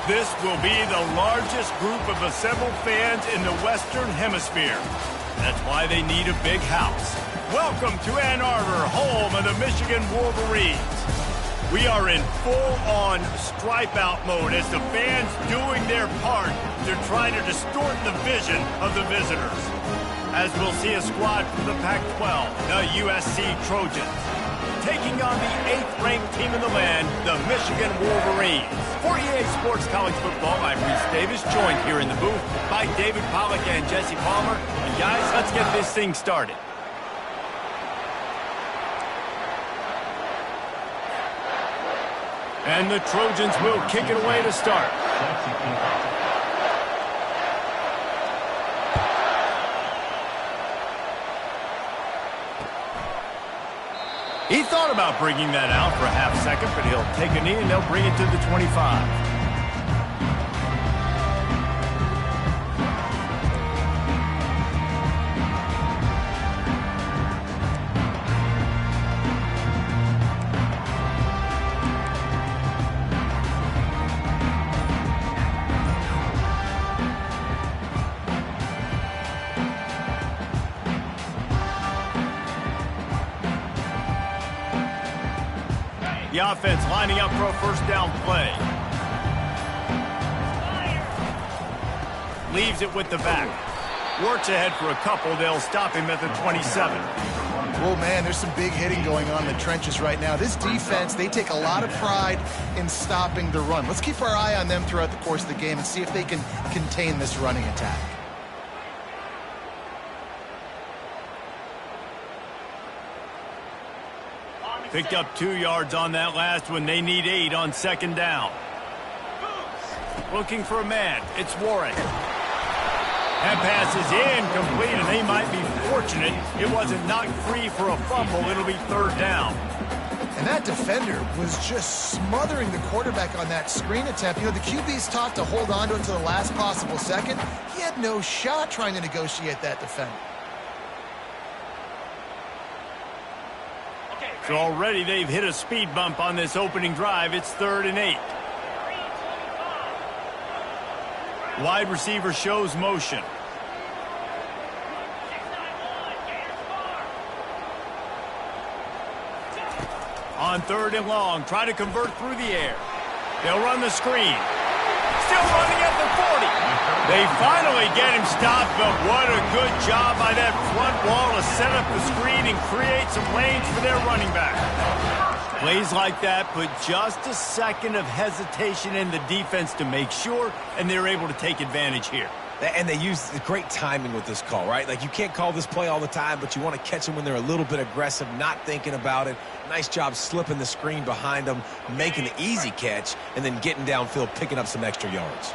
This will be the largest group of assembled fans in the Western Hemisphere. That's why they need a big house. Welcome to Ann Arbor, home of the Michigan Wolverines. We are in full-on stripe-out mode as the fans doing their part to try to distort the vision of the visitors. As we'll see a squad from the Pac-12, the USC Trojans, taking on the 8th-ranked team in the land, the Michigan Wolverines. For EA Sports College Football, I'm Reese Davis, joined here in the booth by David Pollack and Jesse Palmer. And guys, let's get this thing started. And the Trojans will kick it away to start. He thought about bringing that out for a half second, but he'll take a knee and they'll bring it to the 25. The offense lining up for a first down play. Leaves it with the back. Works ahead for a couple. They'll stop him at the 27. Well, man, there's some big hitting going on in the trenches right now. This defense, they take a lot of pride in stopping the run. Let's keep our eye on them throughout the course of the game and see if they can contain this running attack. Picked up 2 yards on that last one. They need 8 on second down. Looking for a man. It's Warren. That pass is incomplete, and they might be fortunate it wasn't knocked free for a fumble. It'll be third down. And that defender was just smothering the quarterback on that screen attempt. You know, the QB's taught to hold on to it to the last possible second. He had no shot trying to negotiate that defender. So already they've hit a speed bump on this opening drive. It's 3rd and 8. Wide receiver shows motion. On 3rd and long, try to convert through the air. They'll run the screen. Still running at the 40. They finally get him stopped, but what a good job by that front wall to set up the screen and create some lanes for their running back. Plays like that put just a second of hesitation in the defense to make sure, and they're able to take advantage here. And they use great timing with this call, right? Like, you can't call this play all the time, but you want to catch them when they're a little bit aggressive, not thinking about it. Nice job slipping the screen behind them, making the easy catch, and then getting downfield, picking up some extra yards.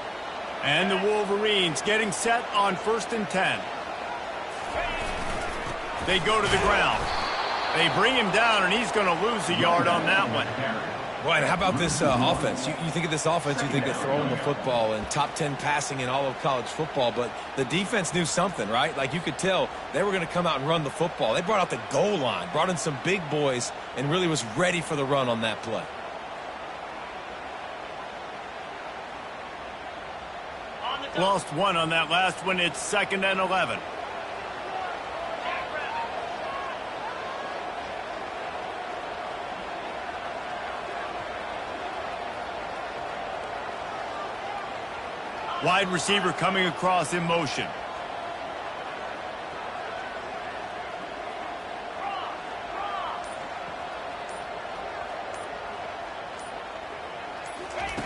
And the Wolverines getting set on 1st and 10. They go to the ground. They bring him down, and he's going to lose a yard on that one. Well, and how about this offense? You think of this offense, you think they're throwing the football and top 10 passing in all of college football, but the defense knew something, right? Like, you could tell they were going to come out and run the football. They brought out the goal line, brought in some big boys, and really was ready for the run on that play. Lost 1 on that last one. It's 2nd and 11. Wide receiver coming across in motion.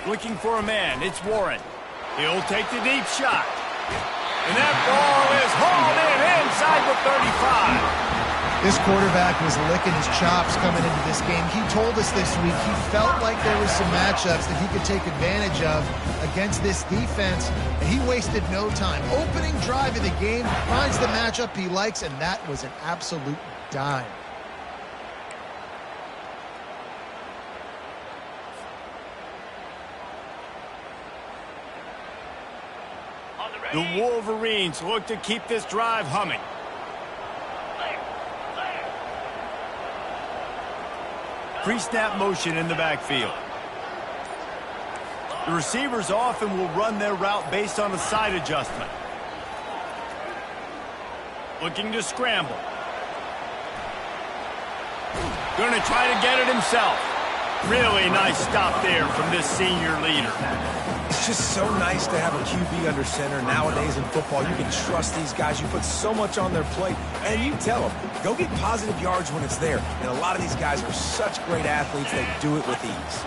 Looking for a man. It's Warren. He'll take the deep shot. And that ball is hauled in inside the 35. This quarterback was licking his chops coming into this game. He told us this week he felt like there was some matchups that he could take advantage of against this defense, and he wasted no time. Opening drive of the game, finds the matchup he likes, and that was an absolute dime. The Wolverines look to keep this drive humming. Pre-snap motion in the backfield. The receivers often will run their route based on a side adjustment. Looking to scramble. Going to try to get it himself. Really nice stop there from this senior leader. It's just so nice to have a QB under center. Nowadays in football, you can trust these guys. You put so much on their plate, and you tell them, go get positive yards when it's there. And a lot of these guys are such great athletes, they do it with ease.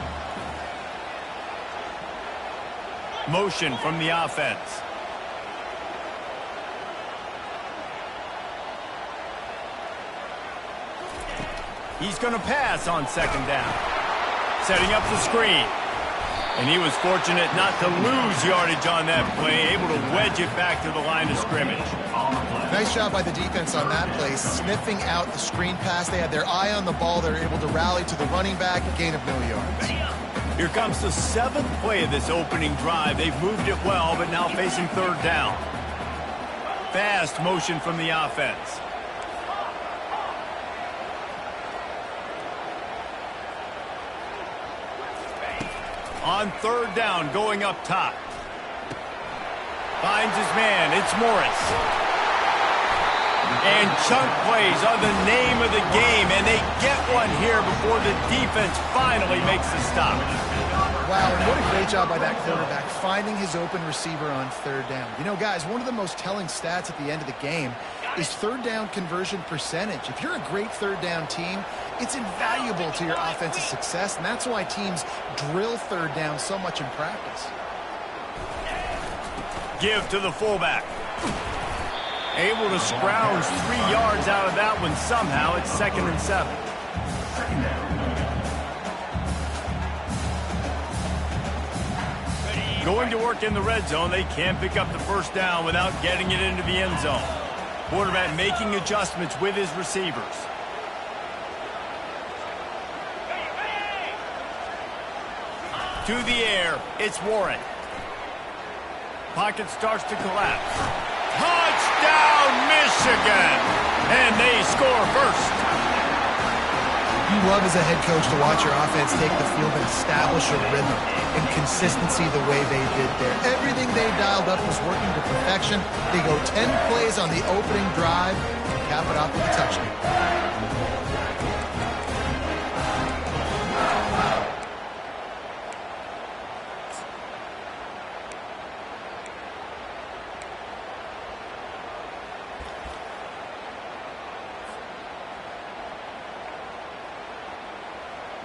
Motion from the offense. He's going to pass on second down. Setting up the screen. And he was fortunate not to lose yardage on that play, able to wedge it back to the line of scrimmage. Nice job by the defense on that play, sniffing out the screen pass. They had their eye on the ball. They were able to rally to the running back, gain of no yards. Here comes the 7th play of this opening drive. They've moved it well, but now facing third down. Fast motion from the offense. On third down, going up top. Finds his man. It's Morris. And chunk plays are the name of the game, and they get one here before the defense finally makes the stop. Wow, and what a great job by that quarterback, finding his open receiver on third down. You know, guys, one of the most telling stats at the end of the game is third down conversion percentage. If you're a great third down team, it's invaluable to your offensive success, and that's why teams drill third down so much in practice. Give to the fullback. Able to scrounge 3 yards out of that one somehow. It's 2nd and 7. Going to work in the red zone. They can't pick up the first down without getting it into the end zone. Quarterback making adjustments with his receivers. To the air, it's Warren. Pocket starts to collapse. Touchdown, Michigan! And they score first. You love as a head coach to watch your offense take the field and establish a rhythm and consistency the way they did there. Everything they dialed up was working to perfection. They go 10 plays on the opening drive and cap it off with a touchdown.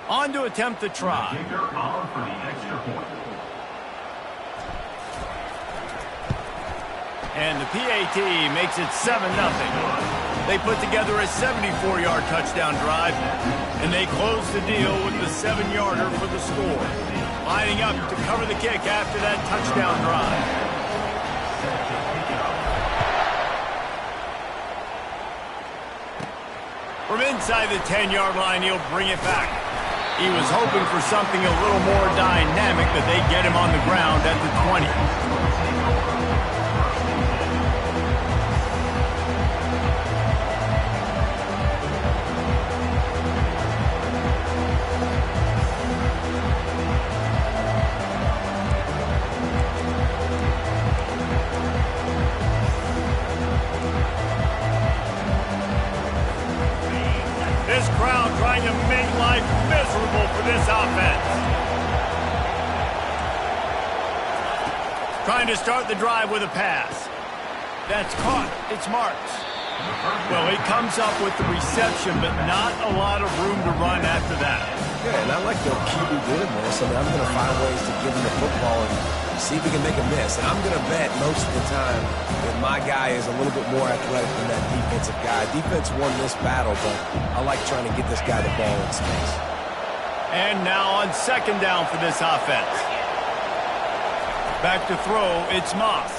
On to attempt the try. And the PAT makes it 7-0. They put together a 74-yard touchdown drive, and they close the deal with the 7-yarder for the score. Lining up to cover the kick after that touchdown drive. From inside the 10-yard line, he'll bring it back. He was hoping for something a little more dynamic, but they get him on the ground at the 20. This crowd trying to make life miserable for this offense. Trying to start the drive with a pass. That's caught. It's Marks. Well, he comes up with the reception, but not a lot of room to run after that. Yeah, and I like the QB doing this. I mean, I'm going to find ways to give him the football and see if he can make a miss. And I'm going to bet most of the time that my guy is a little bit more athletic than that defensive guy. Defense won this battle, but I like trying to get this guy the ball in space. And now on second down for this offense. Back to throw, it's Moss.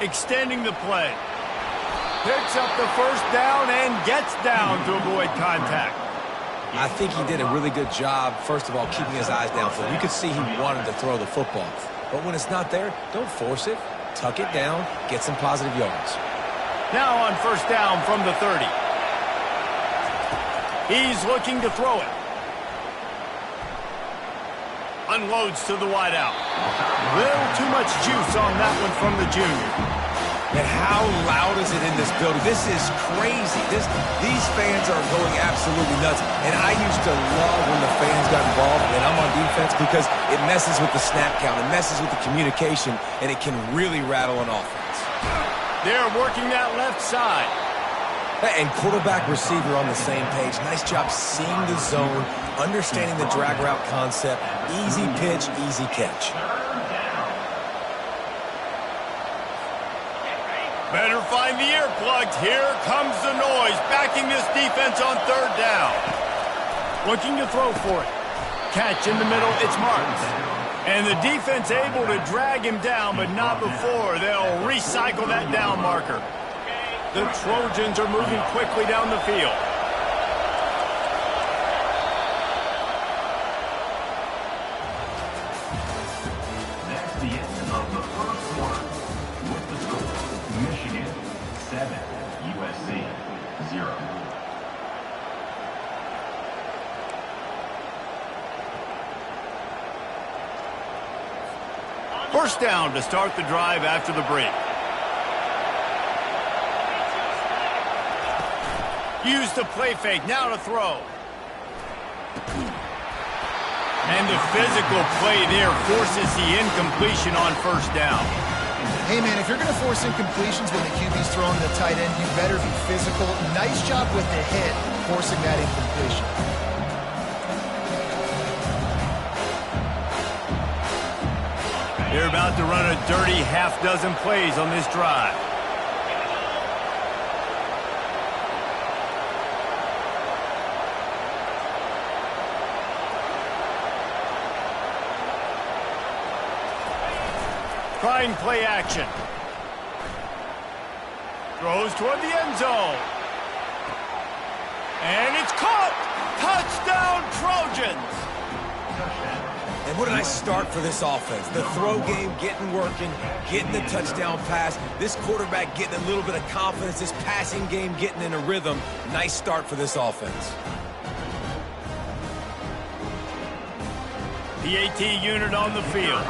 Extending the play. Picks up the first down and gets down to avoid contact. I think he did a really good job, first of all, keeping his eyes downfield. You could see he wanted to throw the football. But when it's not there, don't force it. Tuck it down, get some positive yards. Now on first down from the 30. He's looking to throw it. unloads to the wideout. Little too much juice on that one from the junior. And how loud is it in this building? This is crazy. These fans are going absolutely nuts. And I used to love when the fans got involved and I'm on defense because it messes with the snap count. It messes with the communication, and it can really rattle an offense. They're working that left side. And quarterback receiver on the same page. Nice job seeing the zone, understanding the drag route concept. Easy pitch, easy catch. Better find the earplugs. Here comes the noise, backing this defense on third down. Looking to throw for it. Catch in the middle, it's Martins. And the defense able to drag him down, but not before they'll recycle that down marker. The Trojans are moving quickly down the field. That's the end of the first quarter. With the score, Michigan 7, USC 0. First down to start the drive after the break. Use the play fake, now to throw. And the physical play there forces the incompletion on first down. Hey, man, if you're going to force incompletions when the QB's throwing the tight end, you better be physical. Nice job with the hit, forcing that incompletion. They're about to run a dirty half-dozen plays on this drive. Trying play action. Throws toward the end zone. And it's caught! Touchdown, Trojans! And what a nice start for this offense. The throw game getting working, getting the touchdown pass. This quarterback getting a little bit of confidence. This passing game getting in a rhythm. Nice start for this offense. PAT unit on the field.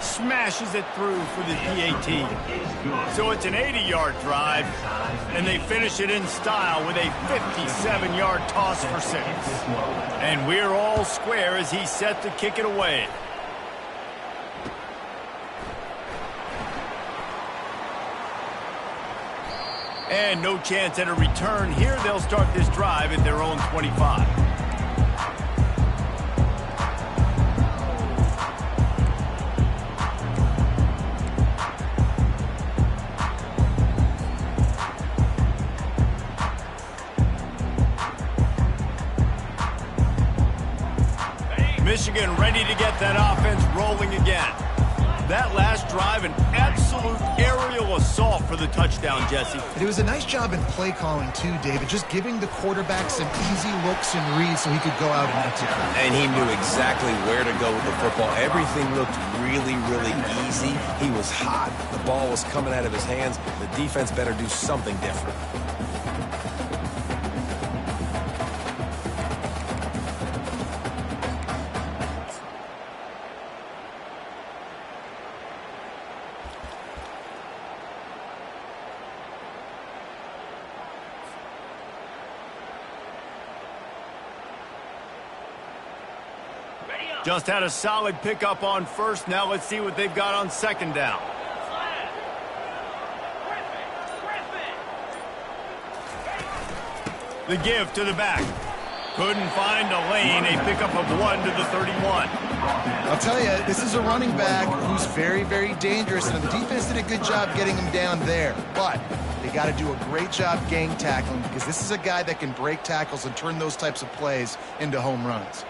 Smashes it through for the PAT. So it's an 80-yard drive, and they finish it in style with a 57-yard toss for 6. And we're all square as he's set to kick it away. And no chance at a return here. They'll start this drive at their own 25. Michigan ready to get that offense rolling again. That last drive, an absolute aerial assault for the touchdown, Jesse. It was a nice job in play calling too, David, just giving the quarterback some easy looks and reads so he could go out and execute. And he knew exactly where to go with the football. Everything looked really, really easy. He was hot. The ball was coming out of his hands. The defense better do something different. Just had a solid pickup on first. Now let's see what they've got on second down. The give to the back. Couldn't find a lane. A pickup of 1 to the 31. I'll tell you, this is a running back who's very, very dangerous, and the defense did a good job getting him down there. But they got to do a great job gang tackling because this is a guy that can break tackles and turn those types of plays into home runs.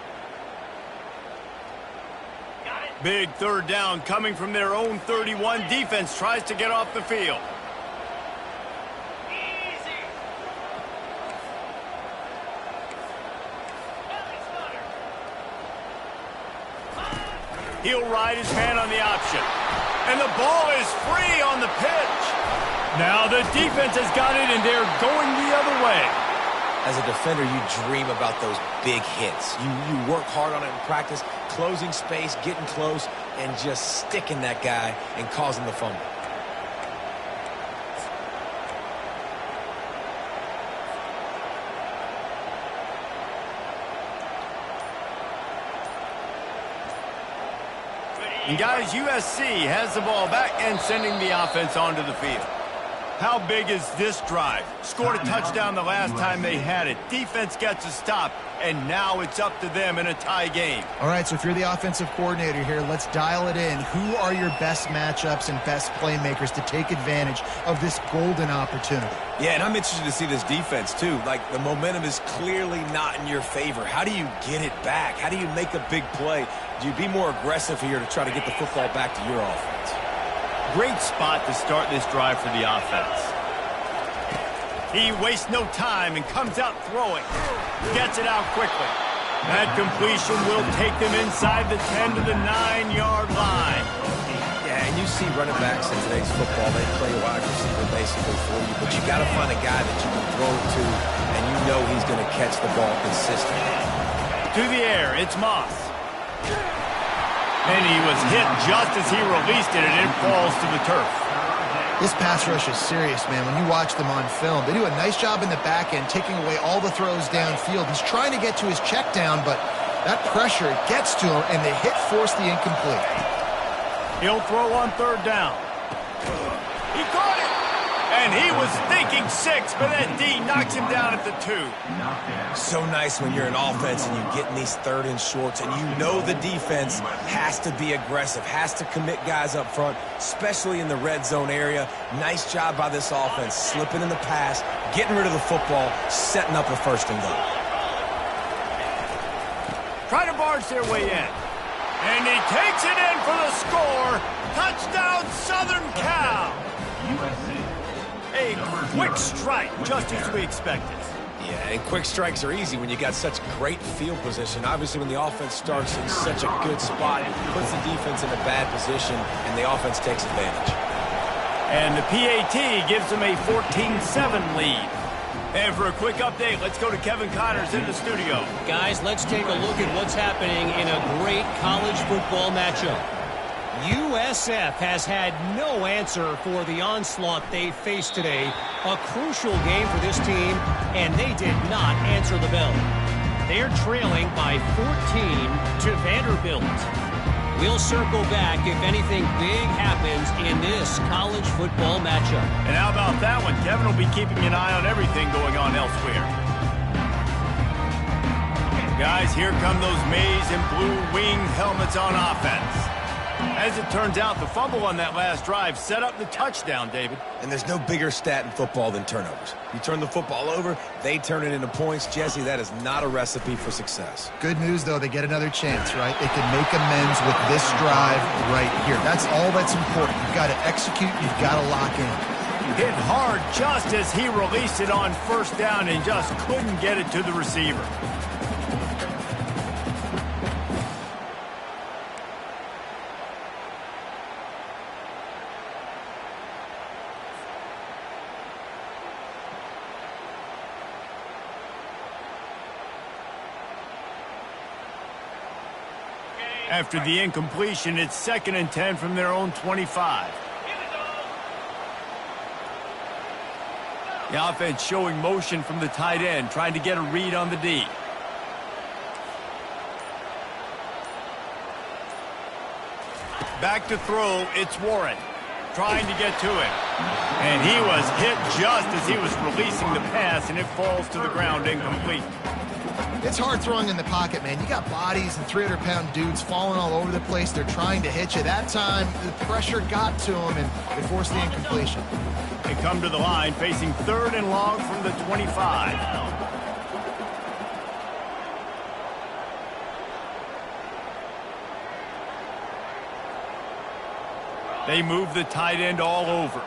Big third down coming from their own 31. Defense tries to get off the field. He'll ride his man on the option. And the ball is free on the pitch. Now the defense has got it, and they're going the other way. As a defender, you dream about those big hits. You work hard on it in practice, closing space, getting close, and just sticking that guy and causing the fumble. And guys, USC has the ball back and sending the offense onto the field. How big is this drive? Scored a touchdown the last time they had it. Defense gets a stop, and now it's up to them in a tie game. All right, so if you're the offensive coordinator here, let's dial it in. Who are your best matchups and best playmakers to take advantage of this golden opportunity? Yeah, and I'm interested to see this defense, too. Like, the momentum is clearly not in your favor. How do you get it back? How do you make a big play? Do you be more aggressive here to try to get the football back to your offense? Great spot to start this drive for the offense. He wastes no time and comes out throwing. Gets it out quickly. That completion will take them inside the 10 to the 9-yard line. Yeah, and you see running backs in today's football, they play wide receiver basically for you, but you got to find a guy that you can throw to, and you know he's going to catch the ball consistently. To the air, it's Moss. And he was hit just as he released it, and it falls to the turf. This pass rush is serious, man. When you watch them on film, they do a nice job in the back end, taking away all the throws downfield. He's trying to get to his check down, but that pressure gets to him, and the hit forced the incomplete. He'll throw on third down. He caught it! And he was thinking 6, but that D knocks him down at the 2. So nice when you're an offense and you get in these third and shorts and you know the defense has to be aggressive, has to commit guys up front, especially in the red zone area. Nice job by this offense, slipping in the pass, getting rid of the football, setting up a first and goal. Try to barge their way in. And he takes it in for the score. Touchdown, Southern Cal. A quick strike, just as we expected. Yeah, and quick strikes are easy when you got such great field position. Obviously, when the offense starts in such a good spot, it puts the defense in a bad position, and the offense takes advantage. And the PAT gives them a 14-7 lead. And for a quick update, let's go to Kevin Connors in the studio. Guys, let's take a look at what's happening in a great college football matchup. USF has had no answer for the onslaught they faced today. A crucial game for this team, and they did not answer the bell. They're trailing by 14 to Vanderbilt. We'll circle back if anything big happens in this college football matchup. And how about that one? Kevin will be keeping an eye on everything going on elsewhere. Guys, here come those maize and blue wing helmets on offense. As it turns out, the fumble on that last drive set up the touchdown, David. And there's no bigger stat in football than turnovers. You turn the football over, they turn it into points. Jesse, that is not a recipe for success. Good news, though, they get another chance, right? They can make amends with this drive right here. That's all that's important. You've got to execute. You've got to lock in. Hit hard just as he released it on first down and just couldn't get it to the receiver. After the incompletion, it's 2nd and 10 from their own 25. The offense showing motion from the tight end, trying to get a read on the D. Back to throw, it's Warren, trying to get to him. And he was hit just as he was releasing the pass, and it falls to the ground incomplete. It's hard throwing in the pocket, man. You got bodies and 300-pound dudes falling all over the place. They're trying to hit you. That time, the pressure got to them, and it forced the incompletion. They come to the line, facing 3rd and long from the 25. They move the tight end all over.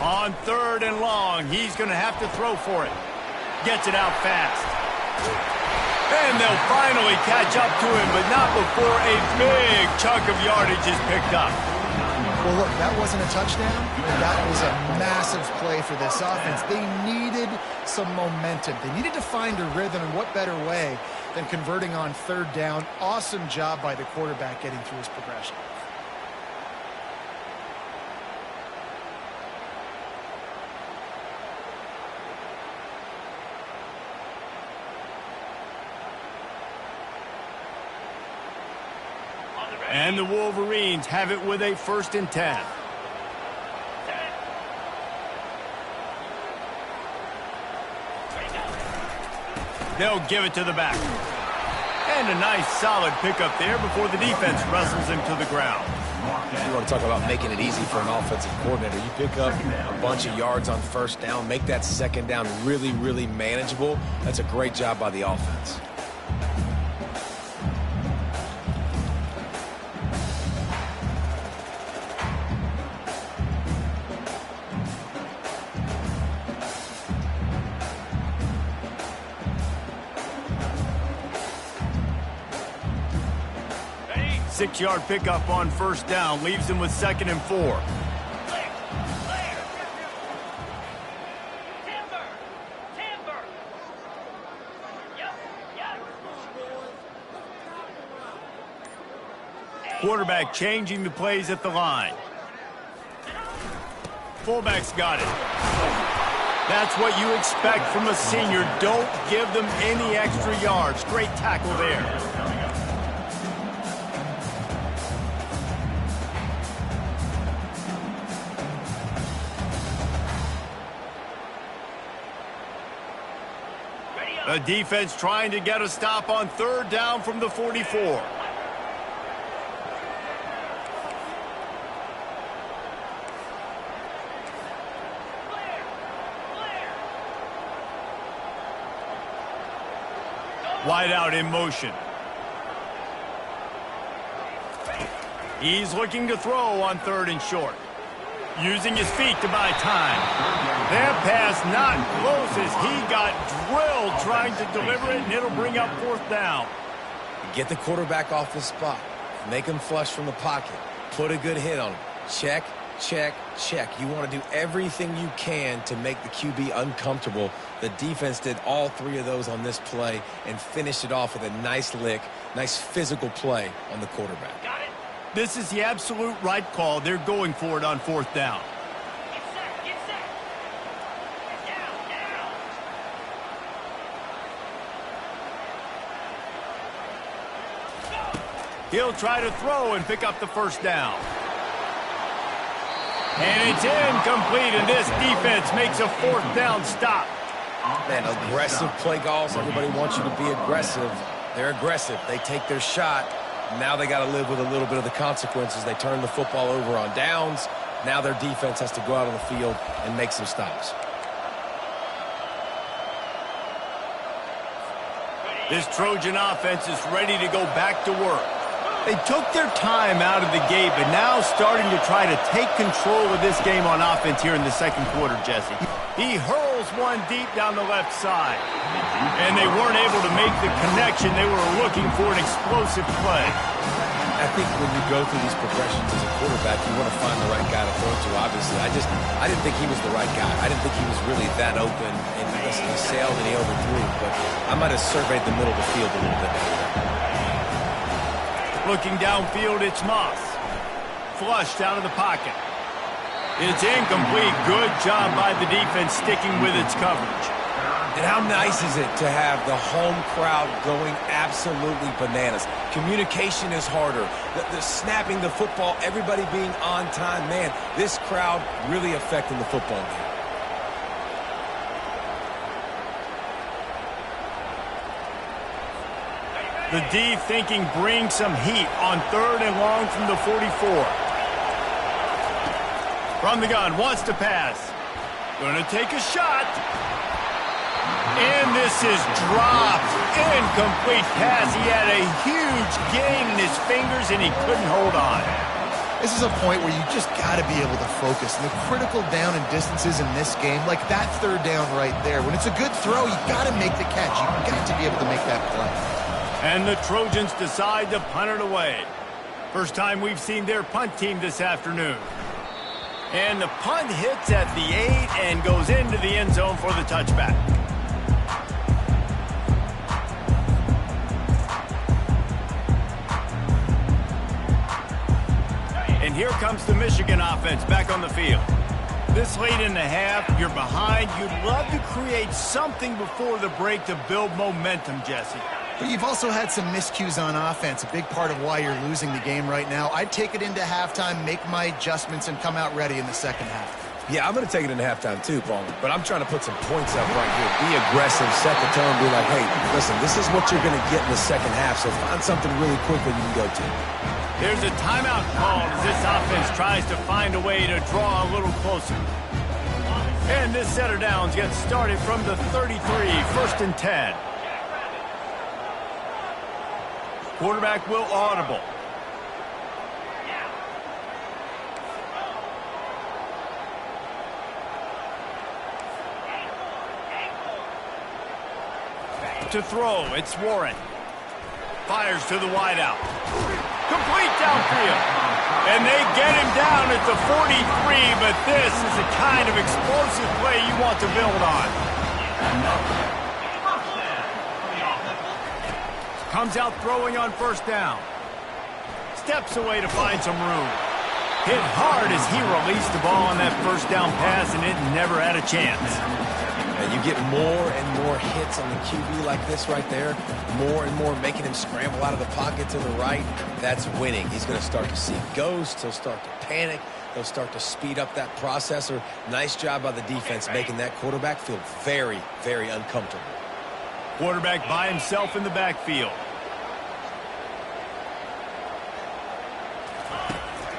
On 3rd and long, he's going to have to throw for it. Gets it out fast. And they'll finally catch up to him, but not before a big chunk of yardage is picked up. Well, look, that wasn't a touchdown. That was a massive play for this offense. They needed some momentum. They needed to find a rhythm, and what better way than converting on third down. Awesome job by the quarterback getting through his progression. And the Wolverines have it with a 1st and 10. They'll give it to the back. And a nice solid pickup there before the defense wrestles him to the ground. You want to talk about making it easy for an offensive coordinator. You pick up a bunch of yards on 1st down, make that 2nd down really, really manageable. That's a great job by the offense. Six-yard pickup on 1st down leaves him with 2nd and 4. Quarterback changing the plays at the line. Fullback's got it. That's what you expect from a senior. Don't give them any extra yards. Great tackle there. The defense trying to get a stop on 3rd down from the 44. Wide out in motion. He's looking to throw on 3rd and short. Using his feet to buy time. That pass not close as he got drilled trying to deliver it, and it'll bring up 4th down. Get the quarterback off his spot. Make him flush from the pocket. Put a good hit on him. Check, check, check. You want to do everything you can to make the QB uncomfortable. The defense did all 3 of those on this play and finished it off with a nice lick, nice physical play on the quarterback. Got it. This is the absolute right call. They're going for it on 4th down. Get set, get set. Down, down. He'll try to throw and pick up the 1st down. And it's incomplete, and this defense makes a 4th down stop. Man, aggressive play calls. Everybody wants you to be aggressive. They're aggressive. They take their shot. Now they got to live with a little bit of the consequences. They turn the football over on downs. Now their defense has to go out on the field and make some stops. This Trojan offense is ready to go back to work. They took their time out of the gate, but now starting to try to take control of this game on offense here in the 2nd quarter, Jesse. He hurls one deep down the left side. And they weren't able to make the connection. They were looking for an explosive play. I think when you go through these progressions as a quarterback, you want to find the right guy to throw to, obviously. I didn't think he was the right guy. I didn't think he was really that open. And listen, he sailed and he overthrew, but I might have surveyed the middle of the field a little bit better. Looking downfield, it's Moss. Flushed out of the pocket. It's incomplete. Good job by the defense sticking with its coverage. And how nice is it to have the home crowd going absolutely bananas? Communication is harder. The snapping the football, everybody being on time. Man, this crowd really affecting the football game. The D thinking bring some heat on 3rd and long from the 44. From the gun, wants to pass. Gonna take a shot. And this is dropped. Incomplete pass. He had a huge gain in his fingers and he couldn't hold on. This is a point where you just got to be able to focus. And the critical down and distances in this game, like that third down right there, when it's a good throw, you got to make the catch. You've got to be able to make that play. And the Trojans decide to punt it away. First time we've seen their punt team this afternoon. And the punt hits at the 8 and goes into the end zone for the touchback. And here comes the Michigan offense back on the field. This late in the half, you're behind. You'd love to create something before the break to build momentum, Jesse. But you've also had some miscues on offense, a big part of why you're losing the game right now. I'd take it into halftime, make my adjustments, and come out ready in the second half. Yeah, I'm going to take it into halftime too, Paul. But I'm trying to put some points up right here. Be aggressive, set the tone, be like, hey, listen, this is what you're going to get in the second half, so find something really quick that you can go to. There's a timeout called as this offense tries to find a way to draw a little closer. And this set of downs gets started from the 33, 1st and 10. Quarterback will audible. To throw, it's Warren. Fires to the wideout. Complete downfield. And they get him down at the 43, but this is the kind of explosive play you want to build on. Comes out throwing on first down. Steps away to find some room. Hit hard as he released the ball on that first down pass, and it never had a chance. And you get more and more hits on the QB like this right there, more and more making him scramble out of the pocket to the right. That's winning. He's going to start to see ghosts. He'll start to panic. He'll start to speed up that processor. Nice job by the defense making that quarterback feel very, very uncomfortable. Quarterback by himself in the backfield.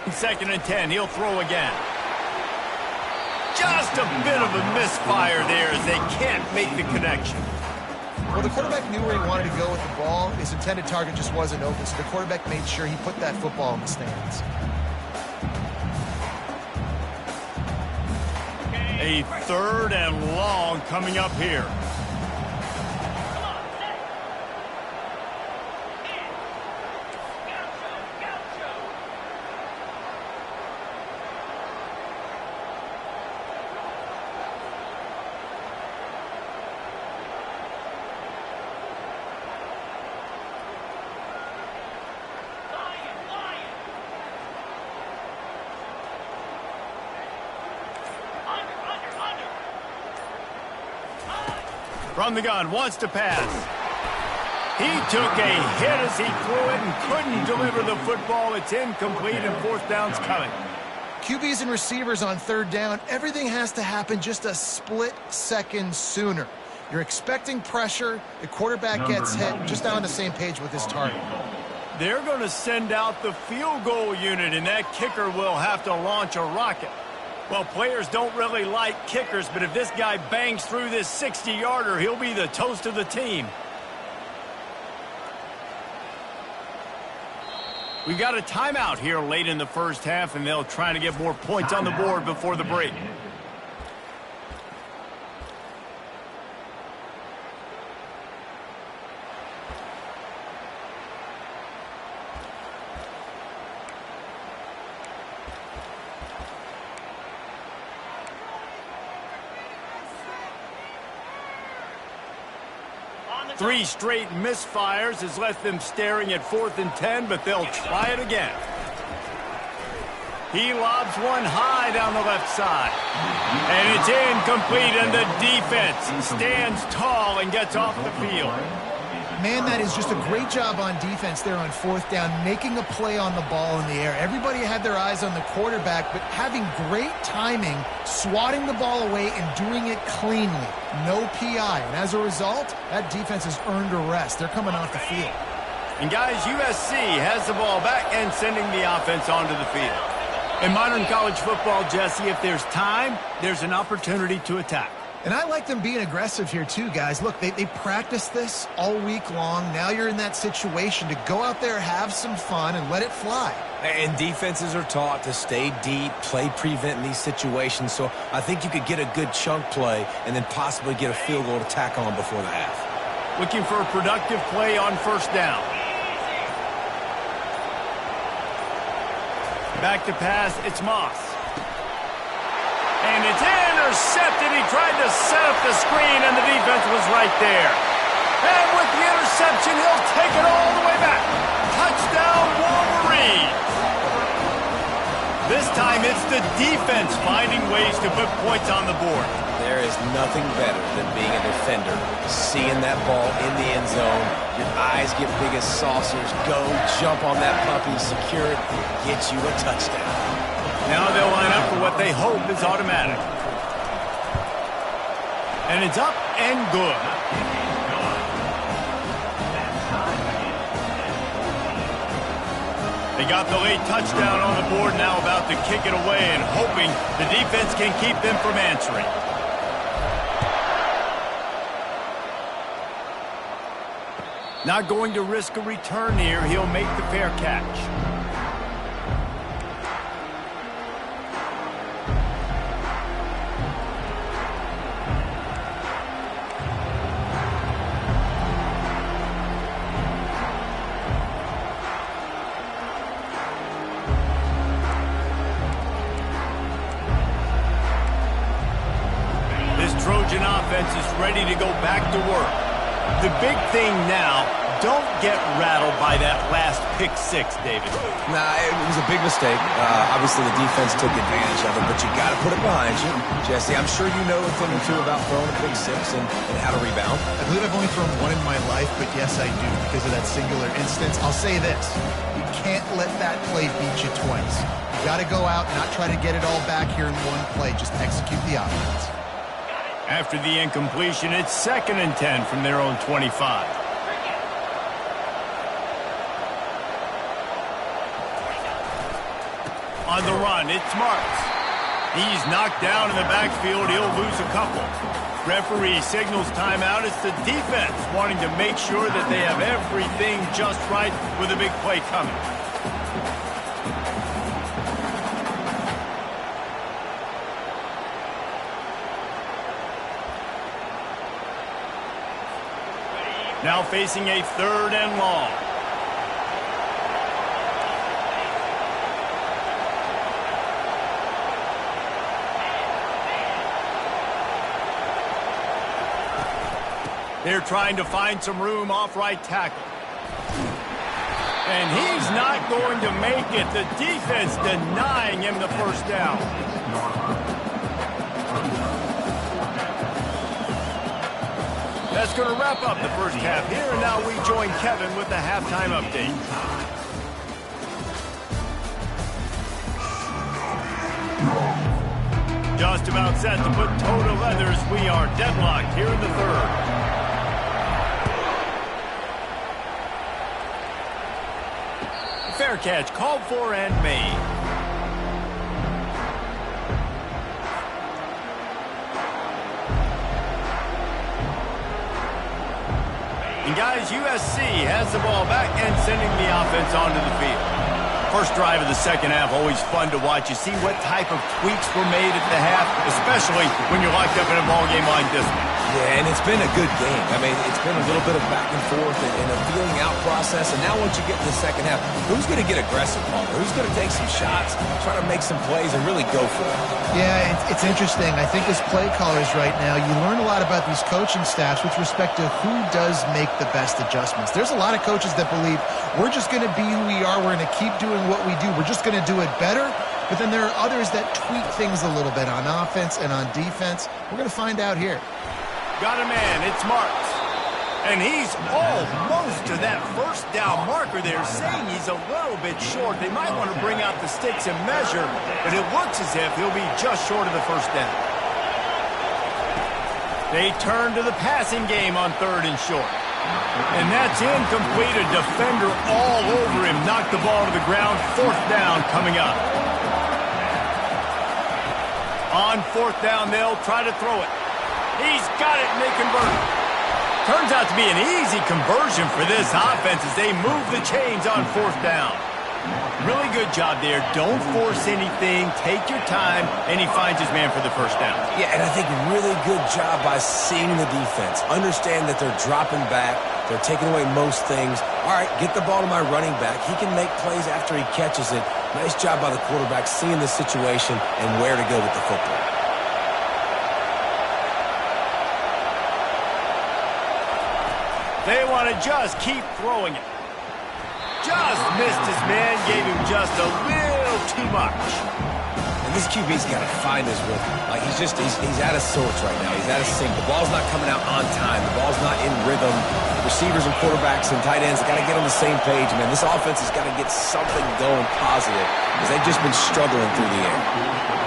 2nd and 10, he'll throw again. Just a bit of a misfire there as they can't make the connection. Well, the quarterback knew where he wanted to go with the ball. His intended target just wasn't open, so the quarterback made sure he put that football in the stands. A 3rd and long coming up here. From the gun, wants to pass. He took a hit as he threw it and couldn't deliver the football. It's incomplete and 4th down's coming. QBs and receivers on 3rd down, everything has to happen just a split second sooner. You're expecting pressure, the quarterback gets hit, just not on the same page with his target. They're going to send out the field goal unit, and that kicker will have to launch a rocket. Well, players don't really like kickers, but if this guy bangs through this 60-yarder, he'll be the toast of the team. We've got a timeout here late in the first half, and they'll try to get more points on the board before the break. Three straight misfires has left them staring at 4th and 10, but they'll try it again. He lobs one high down the left side. And it's incomplete, and the defense stands tall and gets off the field. Man, that is just a great job on defense there on 4th down, making a play on the ball in the air. Everybody had their eyes on the quarterback, but having great timing, swatting the ball away and doing it cleanly. No PI. And as a result, that defense has earned a rest. They're coming off the field. And guys, USC has the ball back and sending the offense onto the field. In modern college football, Jesse, if there's time, there's an opportunity to attack. And I like them being aggressive here too, guys. Look, they practiced this all week long. Now you're in that situation to go out there, have some fun, and let it fly. And defenses are taught to stay deep, play prevent in these situations. So I think you could get a good chunk play and then possibly get a field goal to tack on before the half. Looking for a productive play on first down. Back to pass, it's Moss. And it's intercepted. He tried to set up the screen, and the defense was right there. And with the interception, he'll take it all the way back. Touchdown, Wolverine. This time, it's the defense finding ways to put points on the board. There is nothing better than being a defender, seeing that ball in the end zone. Your eyes get big as saucers. Go, jump on that puppy, secure it, get you a touchdown. Now they'll line up for what they hope is automatic. And it's up and good. They got the late touchdown on the board, now about to kick it away and hoping the defense can keep them from answering. Not going to risk a return here. He'll make the fair catch. Trojan offense is ready to go back to work. The big thing now, don't get rattled by that last pick six, David. Nah, it was a big mistake. Obviously, the defense took advantage of it, but you got to put it behind you. Jesse, I'm sure you know a thing or two about throwing a pick six and how to rebound. I believe I've only thrown one in my life, but yes, I do because of that singular instance. I'll say this. You can't let that play beat you twice. You got to go out and not try to get it all back here in one play. Just execute the offense. After the incompletion, it's 2nd and 10 from their own 25. On the run, it's Marks. He's knocked down in the backfield. He'll lose a couple. Referee signals timeout. It's the defense wanting to make sure that they have everything just right with a big play coming. Now facing a 3rd and long. They're trying to find some room off right tackle. And he's not going to make it. The defense denying him the first down. That's going to wrap up the first half here, and now we join Kevin with the halftime update. Just about set to put toe to leathers. We are deadlocked here in the 3rd. Fair catch called for and made. And guys, USC has the ball back and sending the offense onto the field. First drive of the second half, always fun to watch. You see what type of tweaks were made at the half, especially when you're locked up in a ball game like this one. Yeah, and it's been a good game. I mean, it's been a little bit of back and forth and a feeling out process. And now once you get to the second half, who's going to get aggressive, Palmer? Who's going to take some shots, try to make some plays, and really go for it? Yeah, it's interesting. I think as play callers right now, you learn a lot about these coaching staffs with respect to who does make the best adjustments. There's a lot of coaches that believe we're just going to be who we are. We're going to keep doing what we do. We're just going to do it better. But then there are others that tweak things a little bit on offense and on defense. We're going to find out here. Got a man, it's Marks. And he's almost to that first down marker there, saying he's a little bit short. They might want to bring out the sticks and measure, but it looks as if he'll be just short of the first down. They turn to the passing game on 3rd and short. And that's incomplete. A defender all over him. Knocked the ball to the ground. 4th down coming up. On 4th down, they'll try to throw it. He's got it, and they convert. Turns out to be an easy conversion for this offense as they move the chains on 4th down. Really good job there. Don't force anything. Take your time, and he finds his man for the 1st down. Yeah, and I think really good job by seeing the defense. Understand that they're dropping back. They're taking away most things. All right, get the ball to my running back. He can make plays after he catches it. Nice job by the quarterback seeing the situation and where to go with the football. They want to just keep throwing it. Just missed his man, gave him just a little too much. And this QB's got to find his rhythm. Like, he's out of sorts right now. He's out of sync. The ball's not coming out on time. The ball's not in rhythm. Receivers and quarterbacks and tight ends got to get on the same page, man. This offense has got to get something going positive because they've just been struggling through the air.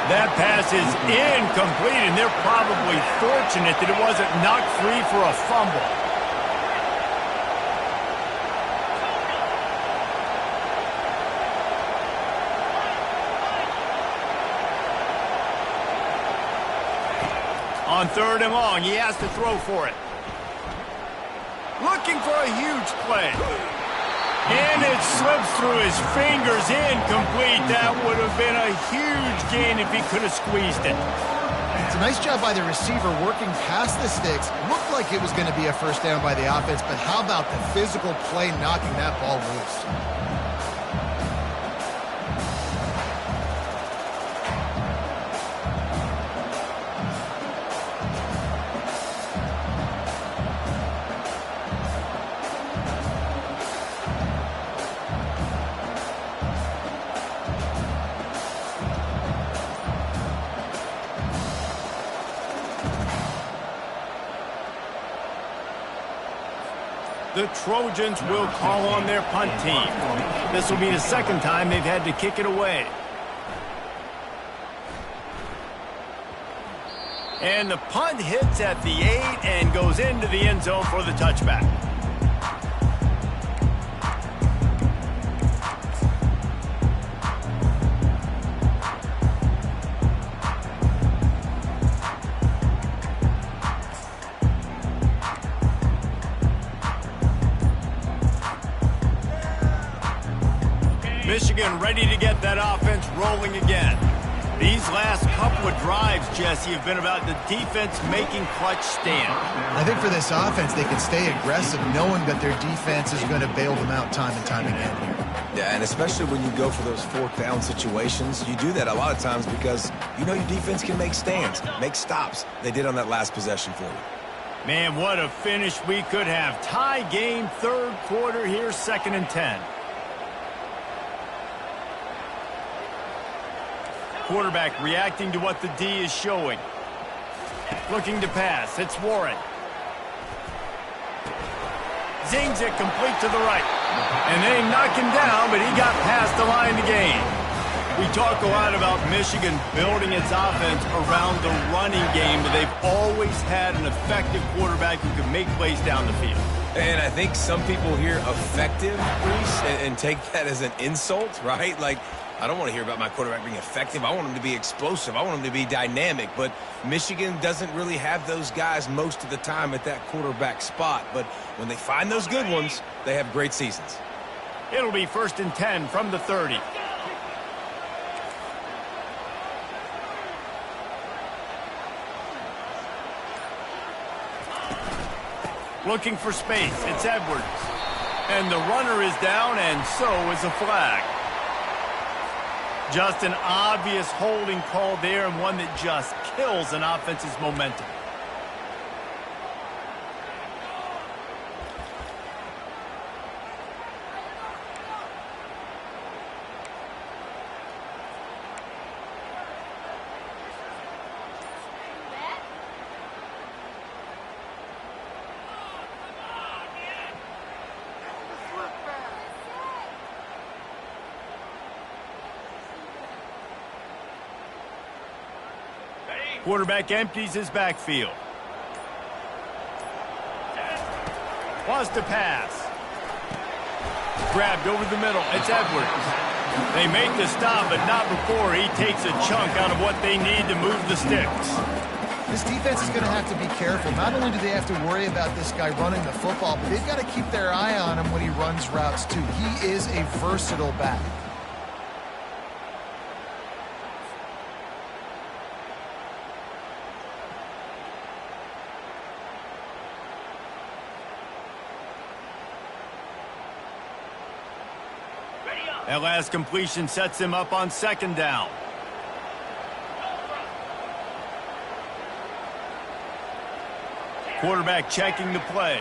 That pass is incomplete, and they're probably fortunate that it wasn't knocked free for a fumble. On 3rd and long, he has to throw for it. Looking for a huge play. And it slips through his fingers, incomplete. That would have been a huge gain if he could have squeezed it. It's a nice job by the receiver working past the sticks. Looked like it was going to be a 1st down by the offense, but how about the physical play knocking that ball loose? The Trojans will call on their punt team. This will be the 2nd time they've had to kick it away. And the punt hits at the 8 and goes into the end zone for the touchback. Michigan ready to get that offense rolling again. These last couple of drives, Jesse, have been about the defense making clutch stand. I think for this offense, they can stay aggressive knowing that their defense is going to bail them out time and time again here. Yeah, and especially when you go for those 4th down situations, you do that a lot of times because you know your defense can make stands, make stops. They did on that last possession for you. Man, what a finish we could have. Tie game, 3rd quarter here, 2nd and 10. Quarterback reacting to what the D is showing. Looking to pass. It's Warren. Zings it complete to the right. And they knock him down, but he got past the line to gain. We talk a lot about Michigan building its offense around the running game, but they've always had an effective quarterback who can make plays down the field. And I think some people hear effective, Reese, and take that as an insult, right? Like, I don't want to hear about my quarterback being effective. I want him to be explosive. I want him to be dynamic. But Michigan doesn't really have those guys most of the time at that quarterback spot. But when they find those good ones, they have great seasons. It'll be 1st and 10 from the 30. Looking for space. It's Edwards. And the runner is down, and so is a flag. Just an obvious holding call there, and one that just kills an offense's momentum. Quarterback empties his backfield. Wants to pass. Grabbed over the middle. It's Edwards. They make the stop, but not before he takes a chunk out of what they need to move the sticks. This defense is going to have to be careful. Not only do they have to worry about this guy running the football, but they've got to keep their eye on him when he runs routes too. He is a versatile back. That last completion sets him up on second down. Quarterback checking the play.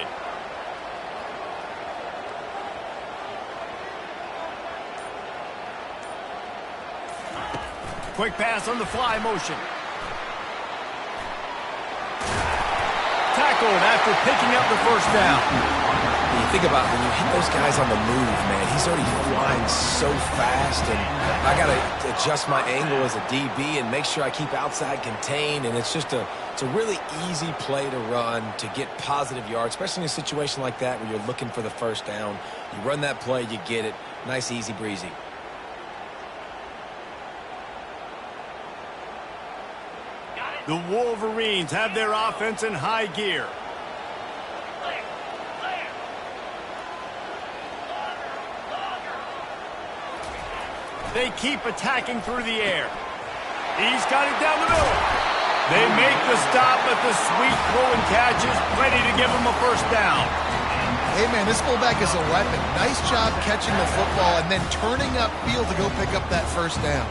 Quick pass on the fly motion. Tackled after picking up the first down. You think about when you hit those guys on the move, man, he's already flying so fast, and I got to adjust my angle as a DB and make sure I keep outside contained, and it's a really easy play to run to get positive yards, especially in a situation like that where you're looking for the first down. You run that play, you get it. Nice, easy breezy. The Wolverines have their offense in high gear. They keep attacking through the air. He's got it down the middle. They make the stop, but the sweet throw and catch is plenty to give them a first down. Hey, man, this fullback is a weapon. Nice job catching the football and then turning upfield to go pick up that first down.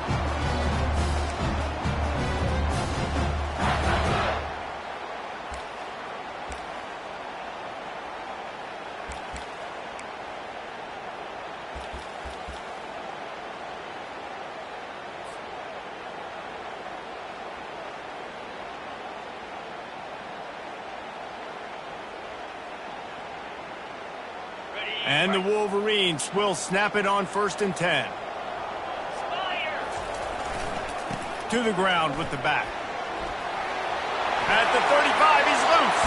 And the Wolverines will snap it on 1st and 10. To the ground with the back. At the 35, he's loose.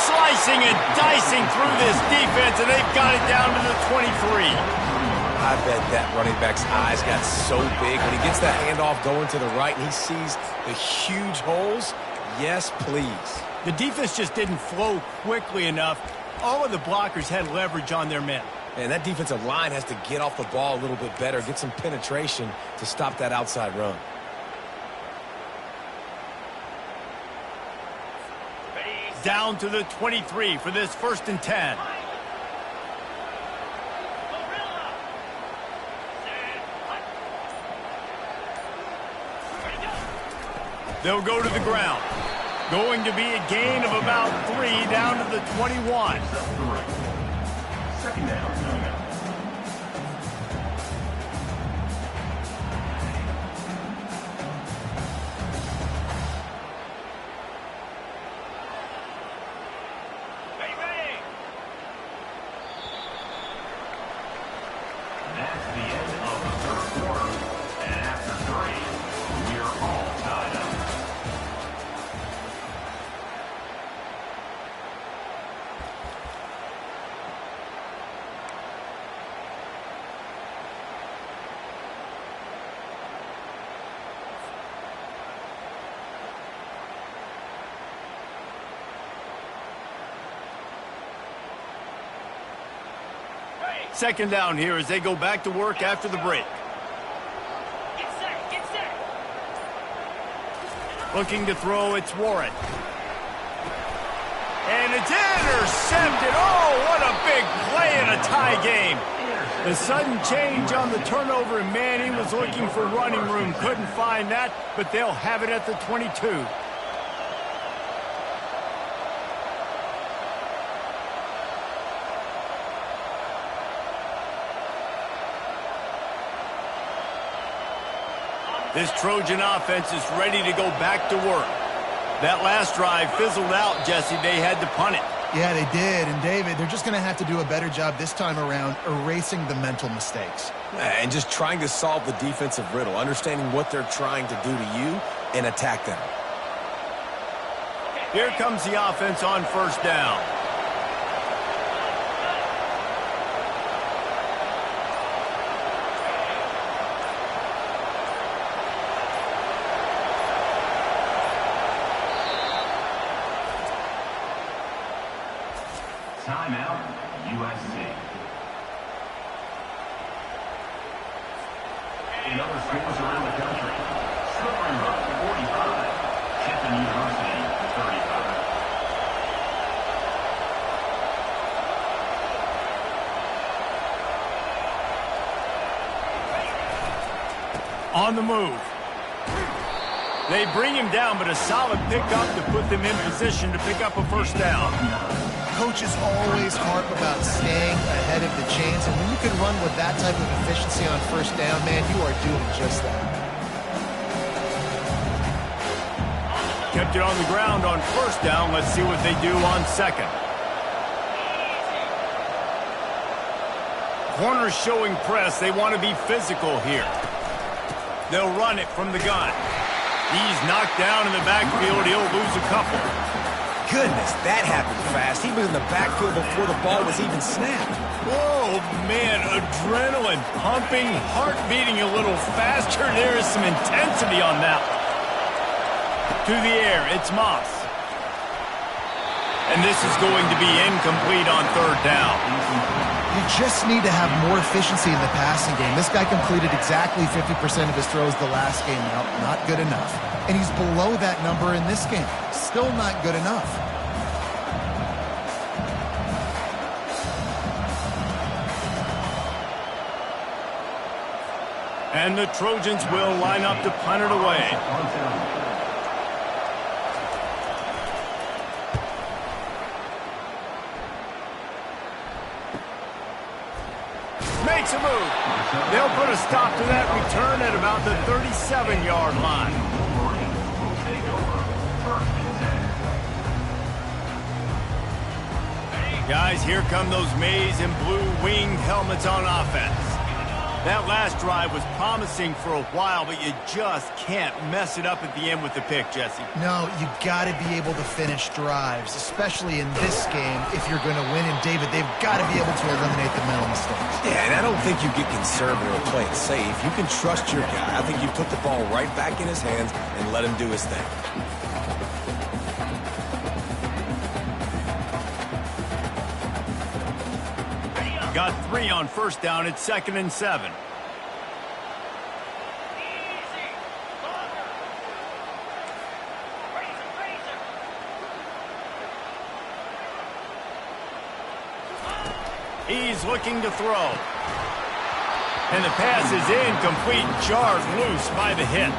Slicing and dicing through this defense, and they've got it down to the 23. I bet that running back's eyes got so big when he gets that handoff going to the right and he sees the huge holes. Yes, please. The defense just didn't flow quickly enough. All of the blockers had leverage on their men. And that defensive line has to get off the ball a little bit better, get some penetration to stop that outside run. Down to the 23 for this 1st and 10. They'll go to the ground. Going to be a gain of about 3 down to the 21. Second down coming up. That's the end of the third quarter. And after 3, we are all tied up. Second down here as they go back to work after the break. Get set, get set. Looking to throw, it's Warren. And it's intercepted. Oh, what a big play in a tie game. The sudden change on the turnover, and man, he was looking for running room. Couldn't find that, but they'll have it at the 22. This Trojan offense is ready to go back to work. That last drive fizzled out, Jesse. They had to punt it. Yeah, they did. And, David, they're just going to have to do a better job this time around erasing the mental mistakes. And just trying to solve the defensive riddle, understanding what they're trying to do to you and attack them. Here comes the offense on 1st down. Timeout, USC. In other schools around the country, Stony Brook 45, Tiffin University 35. On the move. They bring him down, but a solid pickup to put them in position to pick up a first down. Coaches always harp about staying ahead of the chains, and when you can run with that type of efficiency on first down, man, you are doing just that. Kept it on the ground on first down. Let's see what they do on second. Corners showing press. They want to be physical here. They'll run it from the gun. He's knocked down in the backfield. He'll lose a couple. Goodness, that happened fast. He was in the backfield before the ball was even snapped. Oh, man, adrenaline pumping, heart beating a little faster. There is some intensity on that. To the air, it's Moss. And this is going to be incomplete on third down. You just need to have more efficiency in the passing game. This guy completed exactly 50% of his throws the last game. Now, not good enough. And he's below that number in this game. Still not good enough. And the Trojans will line up to punt it away. Makes a move. They'll put a stop to that return at about the 37-yard line. Guys, here come those maize and blue winged helmets on offense. That last drive was promising for a while, but you just can't mess it up at the end with the pick, Jesse. No, you got to be able to finish drives, especially in this game if you're going to win. And, David, they've got to be able to eliminate the mental mistakes. Yeah, and I don't think you get conservative or play it safe. You can trust your guy. I think you put the ball right back in his hands and let him do his thing. Got 3 on first down. It's 2nd and 7. He's looking to throw. And the pass is incomplete. Jarred loose by the hit.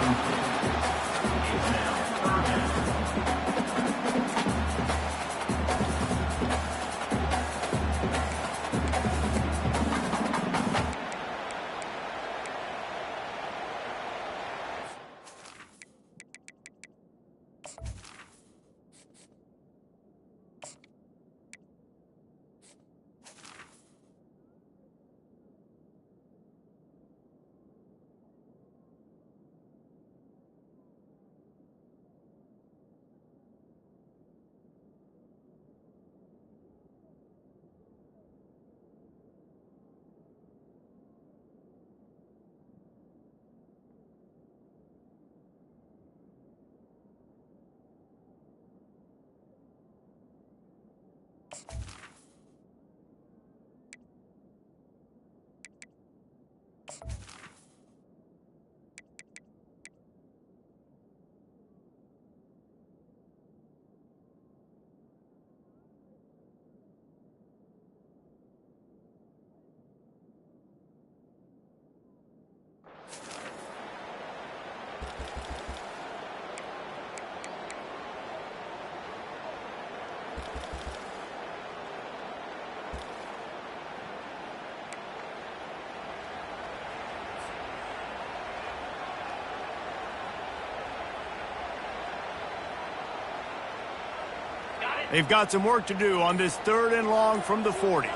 They've got some work to do on this 3rd and long from the 40.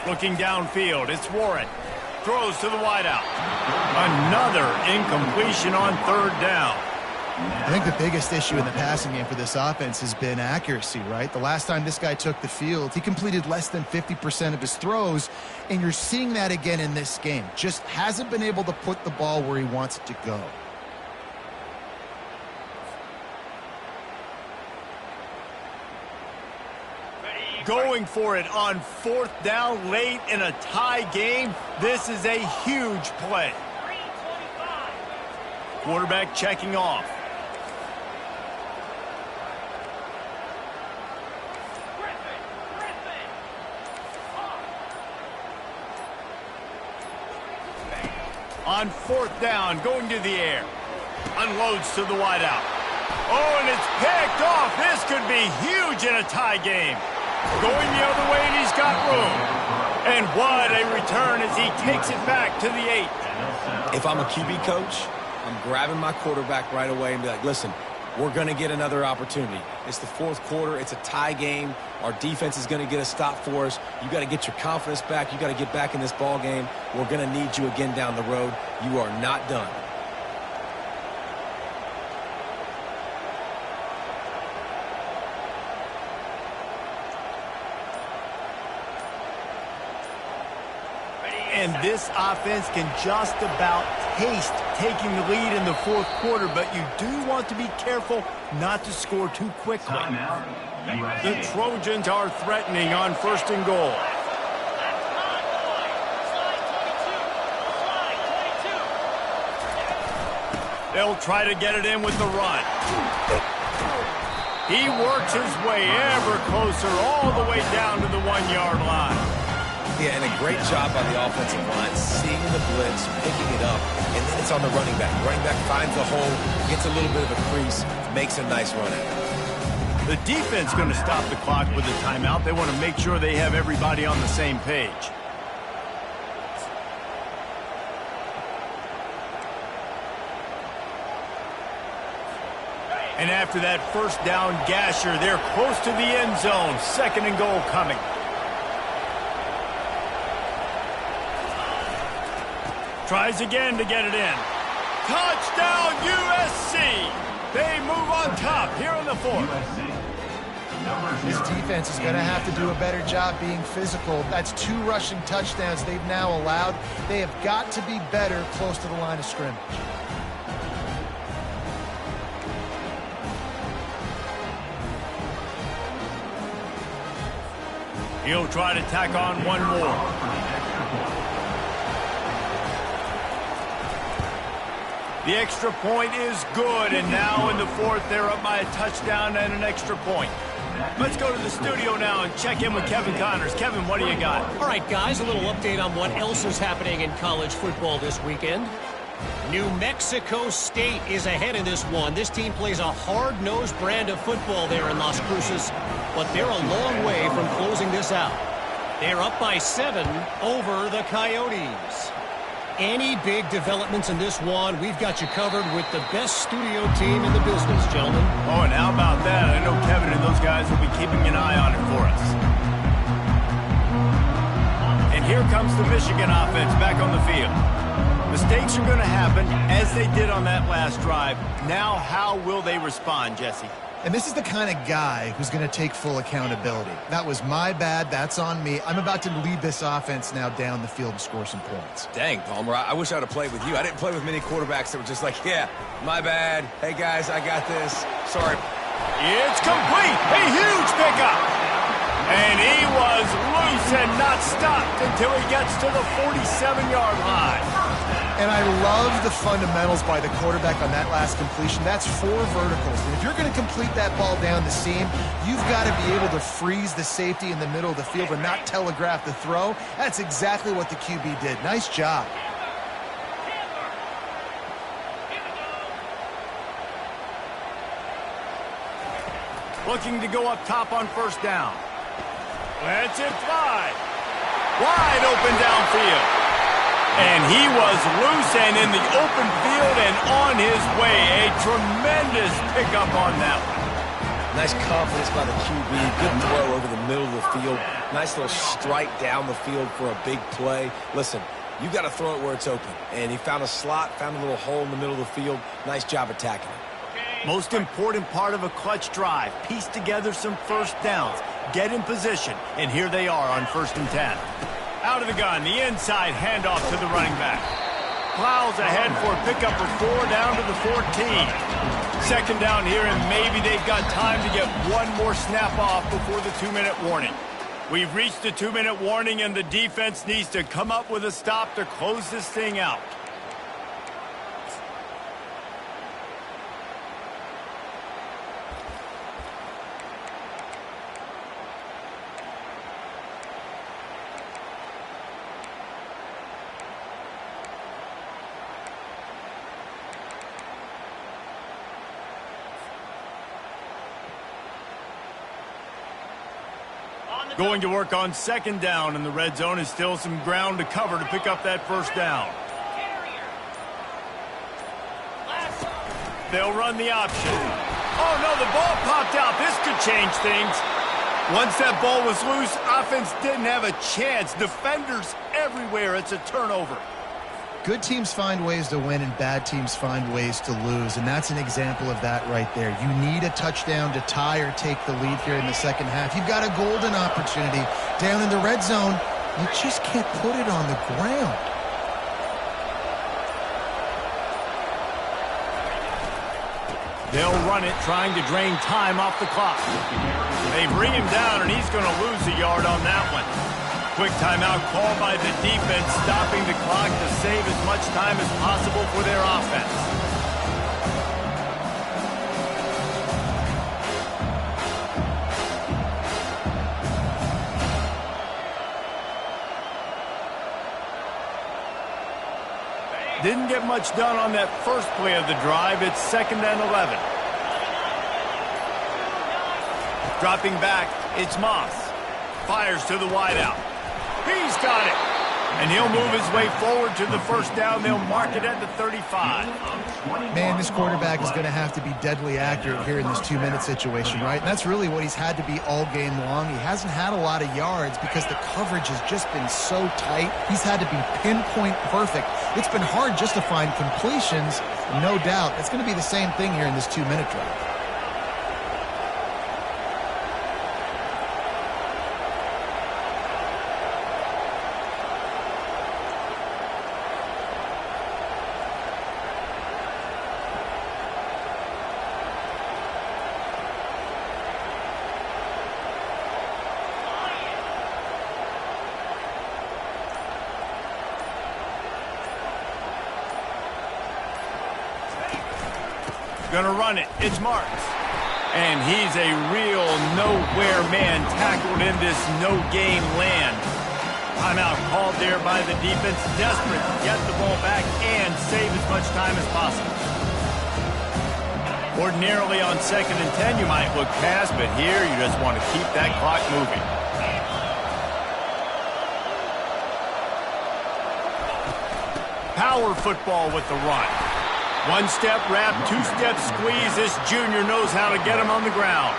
Looking downfield, it's Warren. Throws to the wideout. Another incompletion on 3rd down. I think the biggest issue in the passing game for this offense has been accuracy, right? The last time this guy took the field, he completed less than 50% of his throws, and you're seeing that again in this game. Just hasn't been able to put the ball where he wants it to go. going for it on 4th down late in a tie game. This is a huge play. 325. Quarterback checking off. Griffin. On 4th down, going to the air. Unloads to the wideout. Oh, and it's picked off. This could be huge in a tie game. Going the other way, and he's got room. And what a return as he takes it back to the 8. If I'm a QB coach, I'm grabbing my quarterback right away and be like, listen, we're going to get another opportunity. It's the 4th quarter. It's a tie game. Our defense is going to get a stop for us. You got to get your confidence back. You got to get back in this ball game. We're going to need you again down the road. You are not done. And this offense can just about taste taking the lead in the 4th quarter, but you do want to be careful not to score too quickly. Timeout. The USA. Trojans are threatening on 1st and goal. Slide 22. They'll try to get it in with the run. He works his way ever closer all the way down to the 1-yard line. Yeah, and a great job by the offensive line, seeing the blitz, picking it up, and then it's on the running back. Running back finds the hole, gets a little bit of a crease, makes a nice run at it. The defense going to stop the clock with a timeout. They want to make sure they have everybody on the same page. And after that 1st down gasher, they're close to the end zone. 2nd and goal coming. Tries again to get it in. Touchdown, USC! They move on top here in the 4th. USC. Number This 0. defense is going to have to do a better job being physical. That's 2 rushing touchdowns they've now allowed. They have got to be better close to the line of scrimmage. He'll try to tack on one more. The extra point is good, and now in the 4th, they're up by a touchdown and an extra point. Let's go to the studio now and check in with Kevin Connors. Kevin, what do you got? All right, guys, a little update on what else is happening in college football this weekend. New Mexico State is ahead in this one. This team plays a hard-nosed brand of football there in Las Cruces, but they're a long way from closing this out. They're up by 7 over the Coyotes. Any big developments in this one, we've got you covered with the best studio team in the business, gentlemen. Oh, and how about that? I know Kevin and those guys will be keeping an eye on it for us. And here comes the Michigan offense back on the field. Mistakes are going to happen, as they did on that last drive. Now, how will they respond, Jesse? And this is the kind of guy who's going to take full accountability. That was my bad. That's on me. I'm about to lead this offense now down the field and score some points. Dang, Palmer, I wish I would have played with you. I didn't play with many quarterbacks that were just like, yeah, my bad. Hey, guys, I got this. Sorry. It's complete. A huge pickup. And he was loose and not stopped until he gets to the 47-yard line. And I love the fundamentals by the quarterback on that last completion. That's 4 verticals. And if you're going to complete that ball down the seam, you've got to be able to freeze the safety in the middle of the field and not telegraph the throw. That's exactly what the QB did. Nice job. Looking to go up top on 1st down. Lets it fly. Wide open downfield. And he was loose and in the open field and on his way. A tremendous pickup on that one. Nice confidence by the QB. Good throw over the middle of the field. Nice little strike down the field for a big play. Listen, you got to throw it where it's open. And he found a slot, found a little hole in the middle of the field. Nice job attacking it. Most important part of a clutch drive. Piece together some 1st downs. Get in position. And here they are on 1st and 10. Out of the gun, the inside handoff to the running back. Plows ahead for a pickup of 4 down to the 14. 2nd down here, and maybe they've got time to get one more snap off before the 2-minute warning. We've reached the 2-minute warning, and the defense needs to come up with a stop to close this thing out. Going to work on second down, and the red zone is still some ground to cover to pick up that first down. They'll run the option. Oh, no, the ball popped out. This could change things. Once that ball was loose, offense didn't have a chance. Defenders everywhere. It's a turnover. Good teams find ways to win and bad teams find ways to lose, and that's an example of that right there. You need a touchdown to tie or take the lead here in the second half. You've got a golden opportunity down in the red zone. You just can't put it on the ground. They'll run it, trying to drain time off the clock. They bring him down, and he's going to lose a yard on that one. Quick timeout called by the defense, stopping the clock to save as much time as possible for their offense. Didn't get much done on that first play of the drive. It's 2nd and 11. Dropping back, it's Moss. Fires to the wideout. He's got it. And he'll move his way forward to the first down. They'll mark it at the 35. Man, this quarterback is going to have to be deadly accurate here in this 2-minute situation, right? And that's really what he's had to be all game long. He hasn't had a lot of yards because the coverage has just been so tight. He's had to be pinpoint perfect. It's been hard just to find completions, no doubt. It's going to be the same thing here in this 2-minute drive. Gonna run it. It's Marks. And he's a real nowhere man tackled in this no-game land. Timeout called there by the defense. Desperate to get the ball back and save as much time as possible. Ordinarily on 2nd and 10 you might look past, but here you just want to keep that clock moving. Power football with the run. One-step wrap, two-step squeeze. This junior knows how to get him on the ground.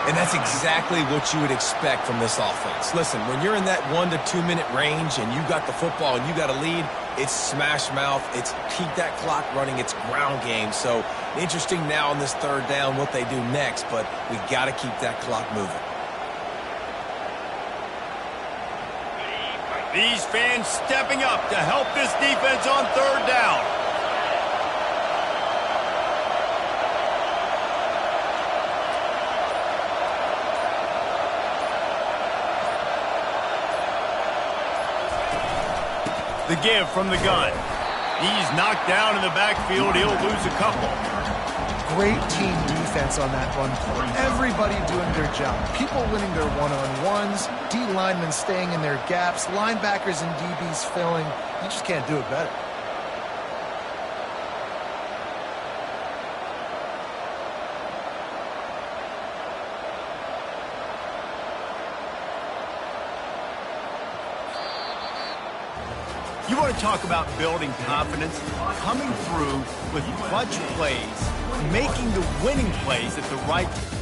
And that's exactly what you would expect from this offense. Listen, when you're in that 1 to 2 minute range and you got the football and you got a lead, it's smash mouth, it's keep that clock running, it's ground game. So interesting now on this third down what they do next, but we got to keep that clock moving. These fans stepping up to help this defense on third down. The give from the gun. He's knocked down in the backfield. He'll lose a couple. Great team defense on that run play. Everybody doing their job. People winning their one-on-ones, D linemen staying in their gaps, linebackers and DBs filling. You just can't do it better. You want to talk about building confidence? Coming through with clutch plays, making the winning plays at the right time.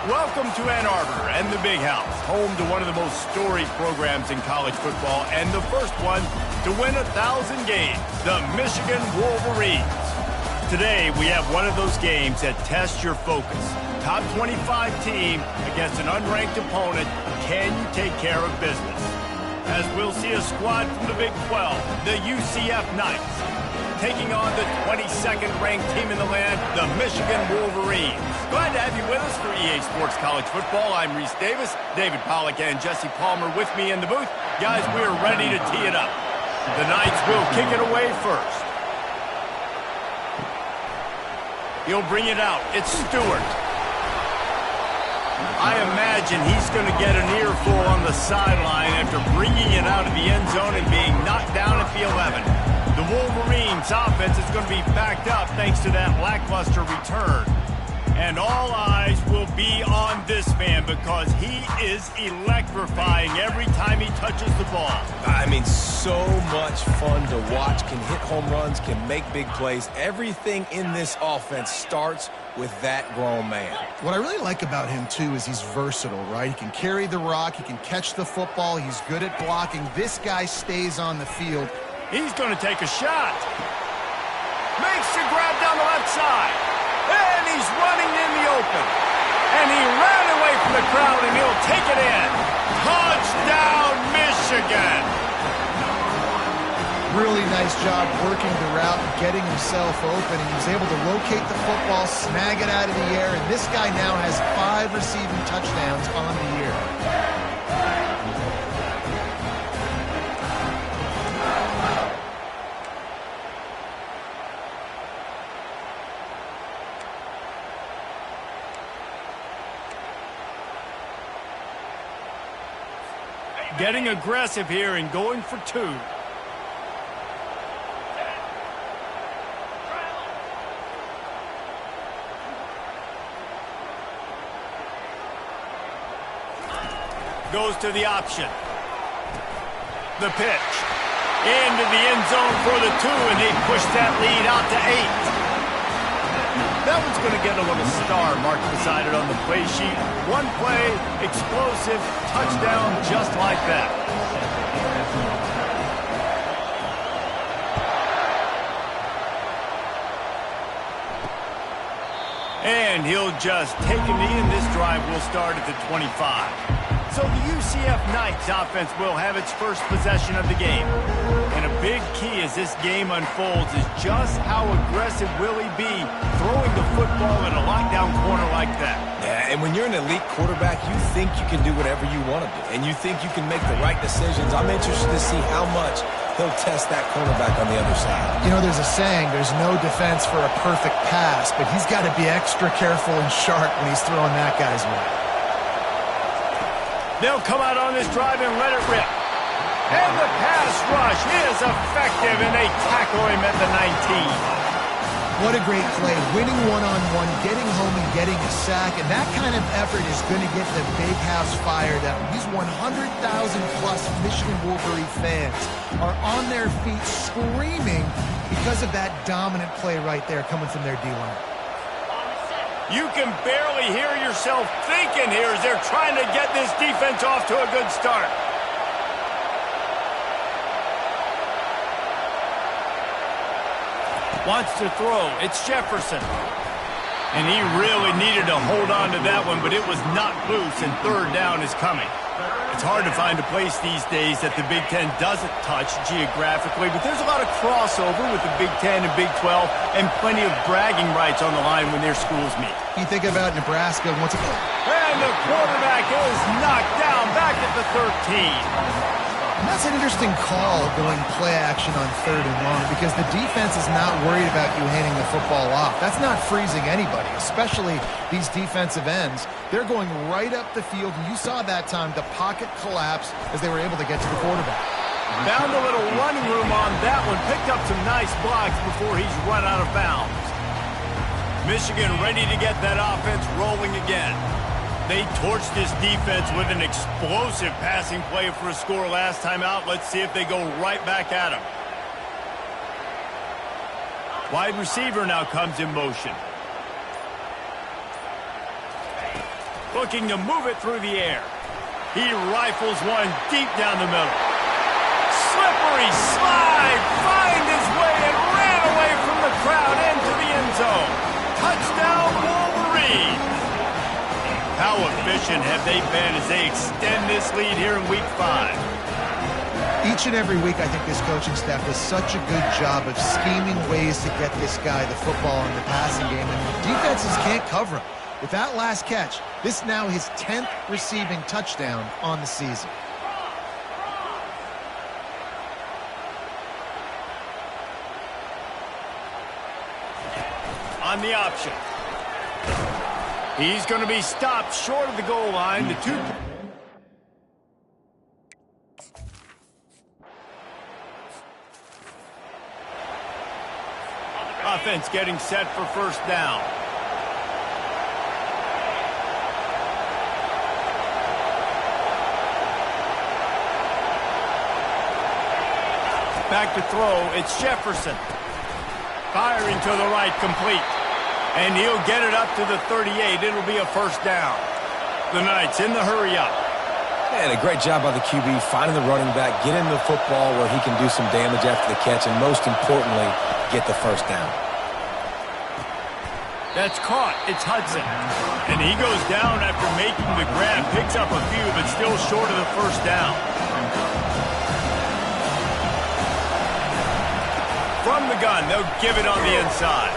Welcome to Ann Arbor and the Big House, home to one of the most storied programs in college football and the first one to win 1,000 games, the Michigan Wolverines. Today, we have one of those games that tests your focus. Top 25 team against an unranked opponent. Can you take care of business? As we'll see a squad from the Big 12, the UCF Knights, taking on the 22nd ranked team in the land, the Michigan Wolverines. Glad to have you with us for EA Sports College Football. I'm Reese Davis, David Pollack and Jesse Palmer with me in the booth. Guys, we're ready to tee it up. The Knights will kick it away first. He'll bring it out. It's Stewart. I imagine he's going to get an earful on the sideline after bringing it out of the end zone and being knocked down at the 11. The Wolverines' offense is going to be backed up thanks to that lackluster return. And all eyes will be on this man because he is electrifying every time he touches the ball. I mean, so much fun to watch. Can hit home runs, can make big plays. Everything in this offense starts with that grown man. What I really like about him, too, is he's versatile, right? He can carry the rock, he can catch the football, he's good at blocking. This guy stays on the field. He's going to take a shot. Makes the grab down the left side. And he's running in the open. And he ran away from the crowd, and he'll take it in. Touchdown, Michigan! Really nice job working the route and getting himself open. He was able to locate the football, snag it out of the air, and this guy now has 5 receiving touchdowns on the year. Getting aggressive here and going for 2. Goes to the option. The pitch. Into the end zone for the 2, and they push that lead out to 8. That one's going to get a little star marked beside it on the play sheet. One play, explosive, touchdown just like that. And he'll just take a knee, and this drive will start at the 25. So the UCF Knights offense will have its first possession of the game. And a big key as this game unfolds is just how aggressive will he be throwing the football in a lockdown corner like that. Yeah, and when you're an elite quarterback, you think you can do whatever you want to do. And you think you can make the right decisions. I'm interested to see how much he'll test that cornerback on the other side. You know, there's a saying, there's no defense for a perfect pass, but he's got to be extra careful and sharp when he's throwing that guy's way. They'll come out on this drive and let it rip. And the pass rush is effective, and they tackle him at the 19. What a great play. Winning one-on-one, getting home and getting a sack, and that kind of effort is going to get the Big House fired up. These 100,000-plus Michigan Wolverine fans are on their feet screaming because of that dominant play right there coming from their D-line. You can barely hear yourself thinking here as they're trying to get this defense off to a good start. Wants to throw. It's Jefferson. And he really needed to hold on to that one, but it was not loose, and 3rd down is coming. It's hard to find a place these days that the Big Ten doesn't touch geographically, but there's a lot of crossover with the Big Ten and Big 12 and plenty of bragging rights on the line when their schools meet. You think about Nebraska once again. And the quarterback is knocked down back at the 13. And that's an interesting call going play action on 3rd and long because the defense is not worried about you handing the football off. That's not freezing anybody, especially these defensive ends. They're going right up the field, and you saw that time the pocket collapse as they were able to get to the quarterback. Found a little running room on that one, picked up some nice blocks before he's run out of bounds. Michigan ready to get that offense rolling again. They torched this defense with an explosive passing play for a score last time out. Let's see if they go right back at him. Wide receiver now comes in motion. Looking to move it through the air. He rifles one deep down the middle. Slippery slide, find his way and ran away from the crowd into the end zone. Touchdown, Wolverines. How efficient have they been as they extend this lead here in Week 5? Each and every week, I think this coaching staff does such a good job of scheming ways to get this guy the football in the passing game, and defenses can't cover him. With that last catch, this is now his 10th receiving touchdown on the season. On the option. He's going to be stopped short of the goal line. The two... Offense getting set for first down. Back to throw, it's Jefferson. Firing to the right, complete. And he'll get it up to the 38. It'll be a first down. The Knights in the hurry-up. And a great job by the QB, finding the running back, getting the football where he can do some damage after the catch, and most importantly, get the first down. That's caught. It's Hudson. And he goes down after making the grab. Picks up a few, but still short of the first down. From the gun, they'll give it on the inside.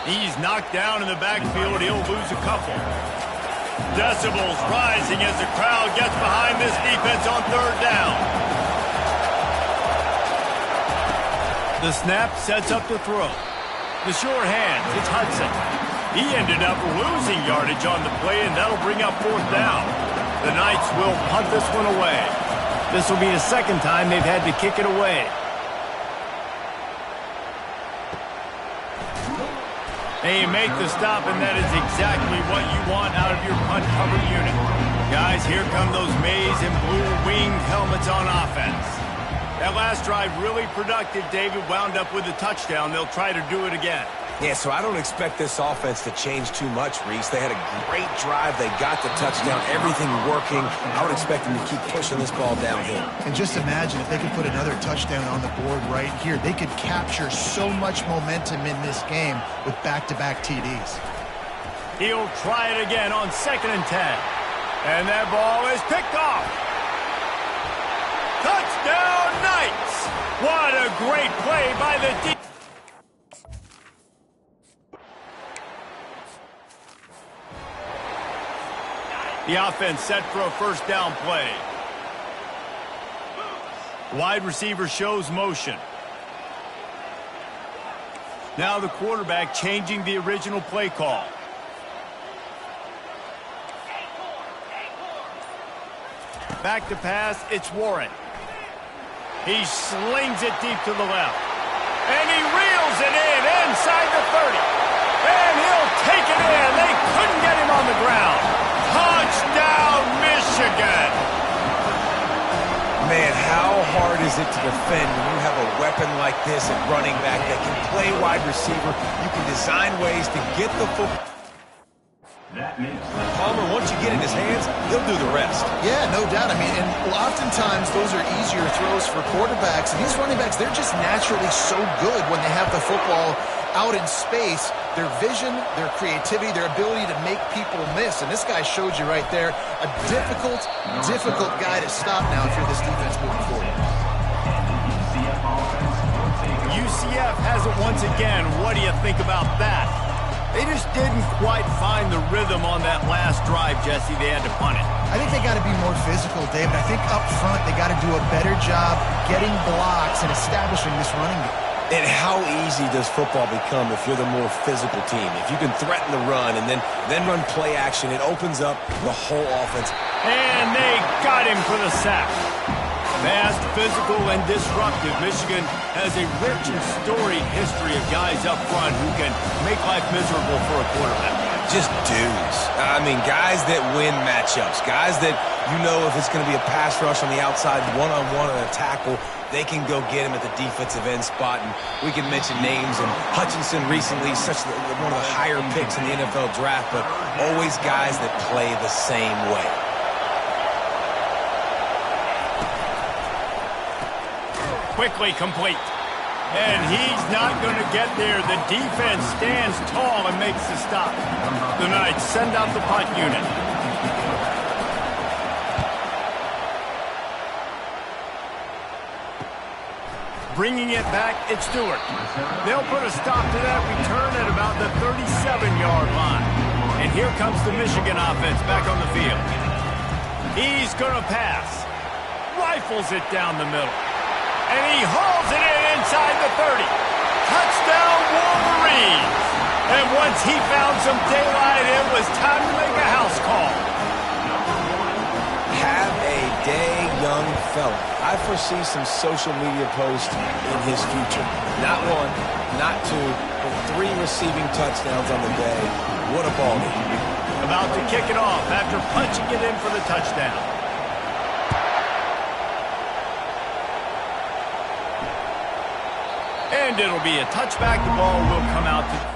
He's knocked down in the backfield. He'll lose a couple. Decibels rising as the crowd gets behind this defense on third down. The snap sets up the throw. The sure hands, it's Hudson. He ended up losing yardage on the play, and that'll bring up fourth down. The Knights will punt this one away. This will be the second time they've had to kick it away. They make the stop, and that is exactly what you want out of your punt cover unit. Guys, here come those maize and blue winged helmets on offense. That last drive really productive. David wound up with a touchdown. They'll try to do it again. Yeah, so I don't expect this offense to change too much, Reese. They had a great drive. They got the touchdown, everything working. I would expect them to keep pushing this ball downhill. And just imagine if they could put another touchdown on the board right here. They could capture so much momentum in this game with back-to-back TDs. He'll try it again on 2nd and 10. And that ball is picked off. Touchdown, Knights! What a great play by the defense. The offense set for a first down play. Wide receiver shows motion. Now the quarterback changing the original play call. Back to pass, it's Warren. He slings it deep to the left. And he reels it in inside the 30. And he'll take it in. They couldn't get him on the ground. Touchdown, Michigan! Man, how hard is it to defend when you have a weapon like this at running back that can play wide receiver? You can design ways to get the football. Palmer, once you get in his hands, he'll do the rest. Yeah, no doubt. I mean, and oftentimes those are easier throws for quarterbacks. And these running backs, they're just naturally so good when they have the football out in space. Their vision, their creativity, their ability to make people miss. And this guy showed you right there, a difficult guy to stop now if you're this defense moving forward. UCF has it once again. What do you think about that? They just didn't quite find the rhythm on that last drive, Jesse. They had to punt it. I think they got to be more physical, David. I think up front they got to do a better job getting blocks and establishing this running game. And how easy does football become if you're the more physical team? If you can threaten the run and then run play action, it opens up the whole offense. And they got him for the sack. Fast, physical, and disruptive. Michigan has a rich and storied history of guys up front who can make life miserable for a quarterback. Just dudes. I mean, guys that win matchups, guys that You know if it's going to be a pass rush on the outside, one-on-one and a tackle, they can go get him at the defensive end spot. And we can mention names, and Hutchinson recently, one of the higher picks in the NFL draft, but always guys that play the same way. Quickly complete. And he's not going to get there. The defense stands tall and makes the stop. The Knights send out the punt unit. Bringing it back, it's Stewart. They'll put a stop to that return at about the 37-yard line. And here comes the Michigan offense back on the field. He's going to pass. Rifles it down the middle. And he hauls it in inside the 30. Touchdown, Wolverines. And once he found some daylight, it was time to make a house call. Have a day, young fella. I foresee some social media posts in his future. Not one, not two, but 3 receiving touchdowns on the day. What a ball game. About to kick it off after punching it in for the touchdown. And it'll be a touchback. The ball will come out to...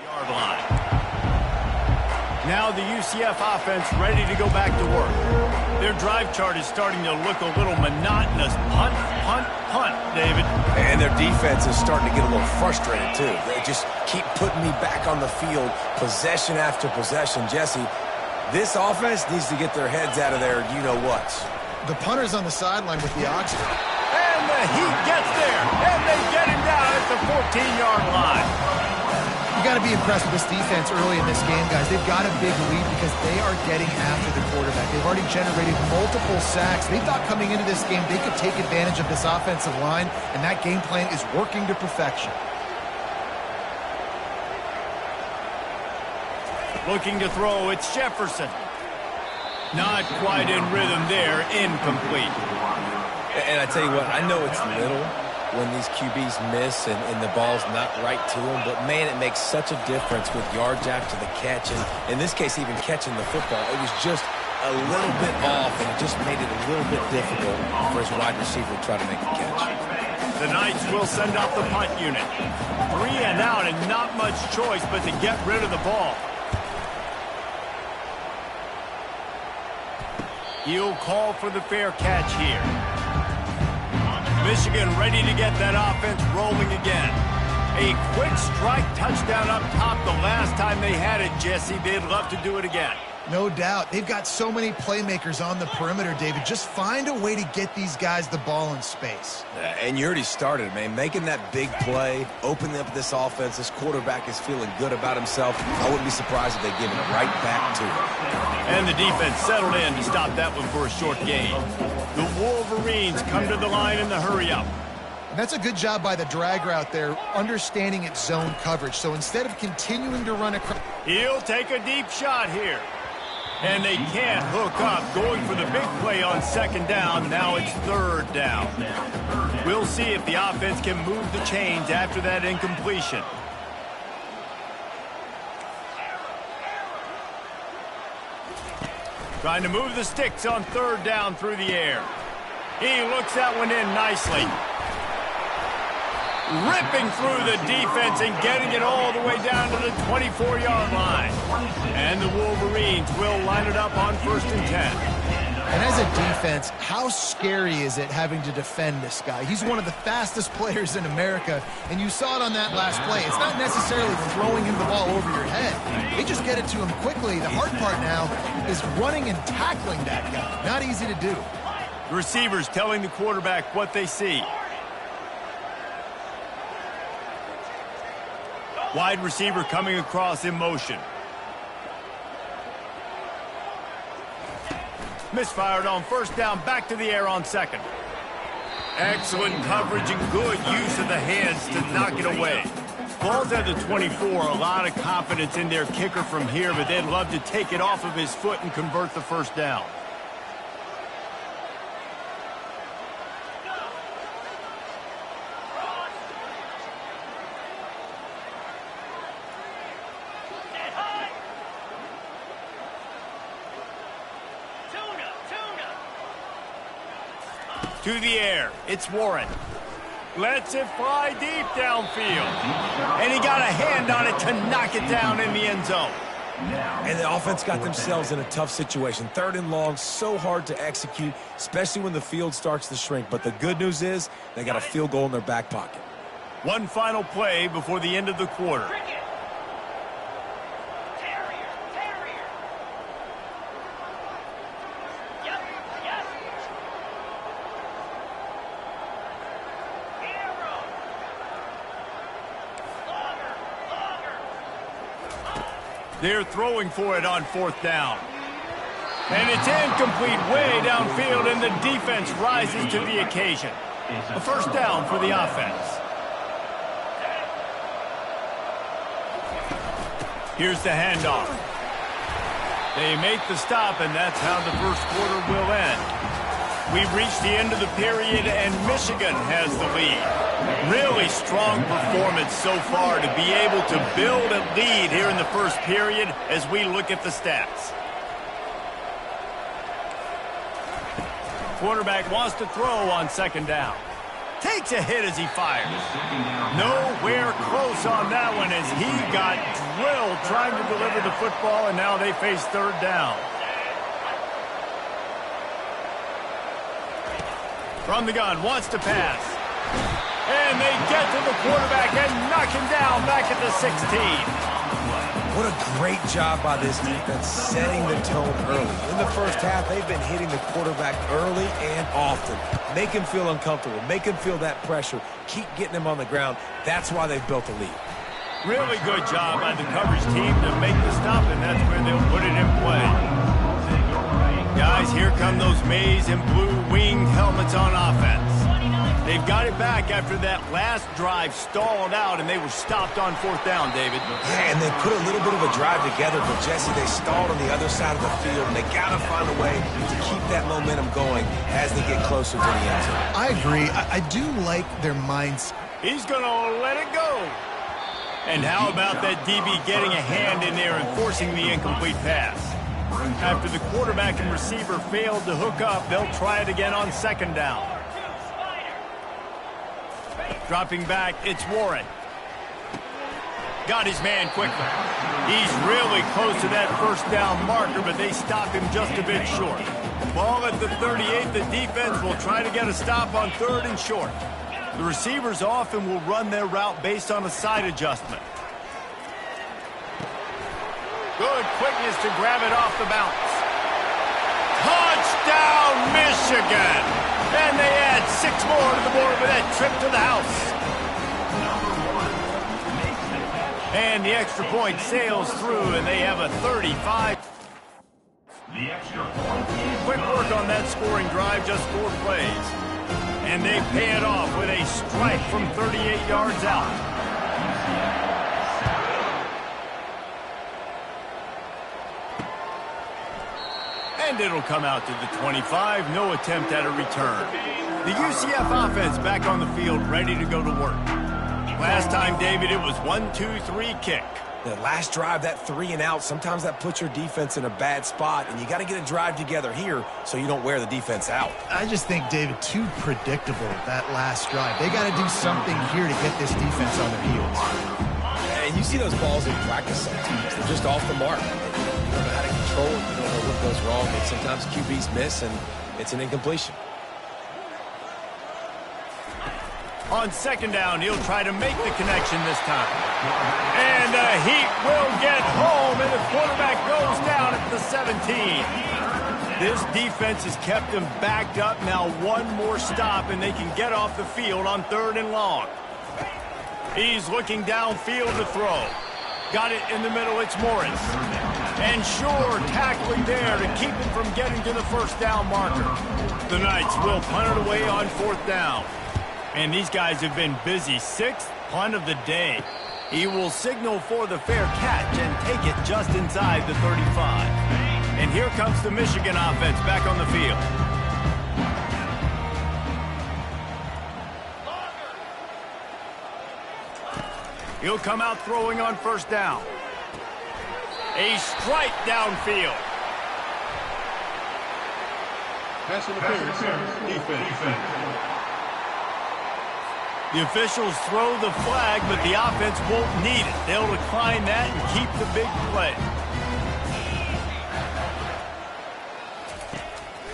yard line. Now the UCF offense ready to go back to work. Their drive chart is starting to look a little monotonous. Punt, punt, punt, David. And their defense is starting to get a little frustrated, too. They just keep putting me back on the field, possession after possession. Jesse, this offense needs to get their heads out of there, you-know-whats. The punter's on the sideline with the oxygen. And the Heat gets there. And they get him down at the 14-yard line. You got to be impressed with this defense early in this game, guys. They've got a big lead because they are getting after the quarterback. They've already generated multiple sacks. They thought coming into this game they could take advantage of this offensive line, and that game plan is working to perfection. Looking to throw, it's Jefferson. Not quite in rhythm there, incomplete. And I tell you what, I know it's little when these QBs miss and the ball's not right to them, but man, it makes such a difference with yards after the catch, and in this case, even catching the football. It was just a little bit off, and it just made it a little bit difficult for his wide receiver to try to make the catch. The Knights will send out the punt unit. 3 and out, and not much choice but to get rid of the ball. He'll call for the fair catch here. Michigan ready to get that offense rolling again. A quick strike touchdown up top the last time they had it, Jesse. They'd love to do it again. No doubt. They've got so many playmakers on the perimeter, David. Just find a way to get these guys the ball in space. And you already started, man. Making that big play, opening up this offense. This quarterback is feeling good about himself. I wouldn't be surprised if they give it right back to him. And the defense settled in to stop that one for a short gain. The Wolverines come to the line in the hurry-up. And that's a good job by the drag route there, understanding its zone coverage. So instead of continuing to run across... He'll take a deep shot here. And they can't hook up, going for the big play on second down. Now it's third down. We'll see if the offense can move the chains after that incompletion. Trying to move the sticks on third down through the air. He looks that one in nicely. Ripping through the defense and getting it all the way down to the 24-yard line. And the Wolverines will line it up on 1st and 10. And as a defense, how scary is it having to defend this guy? He's one of the fastest players in America, and you saw it on that last play. It's not necessarily throwing him the ball over your head. They just get it to him quickly. The hard part now is running and tackling that guy. Not easy to do. Receivers telling the quarterback what they see. Wide receiver coming across in motion. Misfired on first down, back to the air on second. Excellent coverage and good use of the hands to knock it away. Ball's at the 24. A lot of confidence in their kicker from here, but they'd love to take it off of his foot and convert the first down. To the air, it's Warren. Lets it fly deep downfield. And he got a hand on it to knock it down in the end zone. And the offense got themselves in a tough situation. 3rd and long, so hard to execute, especially when the field starts to shrink. But the good news is they got a field goal in their back pocket. One final play before the end of the quarter. They're throwing for it on 4th down. And it's incomplete way downfield, and the defense rises to the occasion. A first down for the offense. Here's the handoff. They make the stop, and that's how the first quarter will end. We've reached the end of the period, and Michigan has the lead. Really strong performance so far to be able to build a lead here in the first period as we look at the stats. Quarterback wants to throw on 2nd down. Takes a hit as he fires. Nowhere close on that one as he got drilled trying to deliver the football, and now they face 3rd down. From the gun, wants to pass. And they get to the quarterback and knock him down back at the 16. What a great job by this defense setting the tone early. In the first half, they've been hitting the quarterback early and often. Make him feel uncomfortable. Make him feel that pressure. Keep getting him on the ground. That's why they've built a lead. Really good job by the coverage team to make the stop, and that's where they'll put it in play. Guys, here come those maize and blue winged helmets on offense. They've got it back after that last drive stalled out, and they were stopped on 4th down, David. Yeah, and they put a little bit of a drive together, but Jesse, they stalled on the other side of the field, and they got to find a way to keep that momentum going as they get closer to the end zone. I agree. I do like their minds. He's going to let it go. And how about that DB getting a hand in there and forcing the incomplete pass? After the quarterback and receiver failed to hook up, they'll try it again on 2nd down. Dropping back, it's Warren. Got his man quickly. He's really close to that first down marker, but they stop him just a bit short. Ball at the 38, the defense will try to get a stop on 3rd and short. The receivers often will run their route based on a side adjustment. Good quickness to grab it off the bounce. Touchdown, Michigan! And they add 6 more to the board with that trip to the house. And the extra point sails through, and they have a 35. The extra point is Quick work on that scoring drive, just 4 plays. And they pay it off with a strike from 38 yards out. And it'll come out to the 25. No attempt at a return. The UCF offense back on the field, ready to go to work. Last time, David, it was 1-2-3 kick. The last drive, that 3 and out, sometimes that puts your defense in a bad spot, and you got to get a drive together here so you don't wear the defense out. I just think, David, too predictable, that last drive. They got to do something here to get this defense on their heels. And you see those balls in practice sometimes. They're just off the mark. You don't know how to control it. You don't know what goes wrong. And sometimes QBs miss, and it's an incompletion. On 2nd down, he'll try to make the connection this time. And the Heat will get home, and the quarterback goes down at the 17. This defense has kept them backed up. Now 1 more stop, and they can get off the field on 3rd and long. He's looking downfield to throw. Got it in the middle, it's Morris. And Shore tackling there to keep him from getting to the first down marker. The Knights will punt it away on 4th down. And these guys have been busy. 6th punt of the day. He will signal for the fair catch and take it just inside the 35. And here comes the Michigan offense back on the field. He'll come out throwing on first down. A strike downfield. Pass interference. Defense. The officials throw the flag, but the offense won't need it. They'll decline that and keep the big play.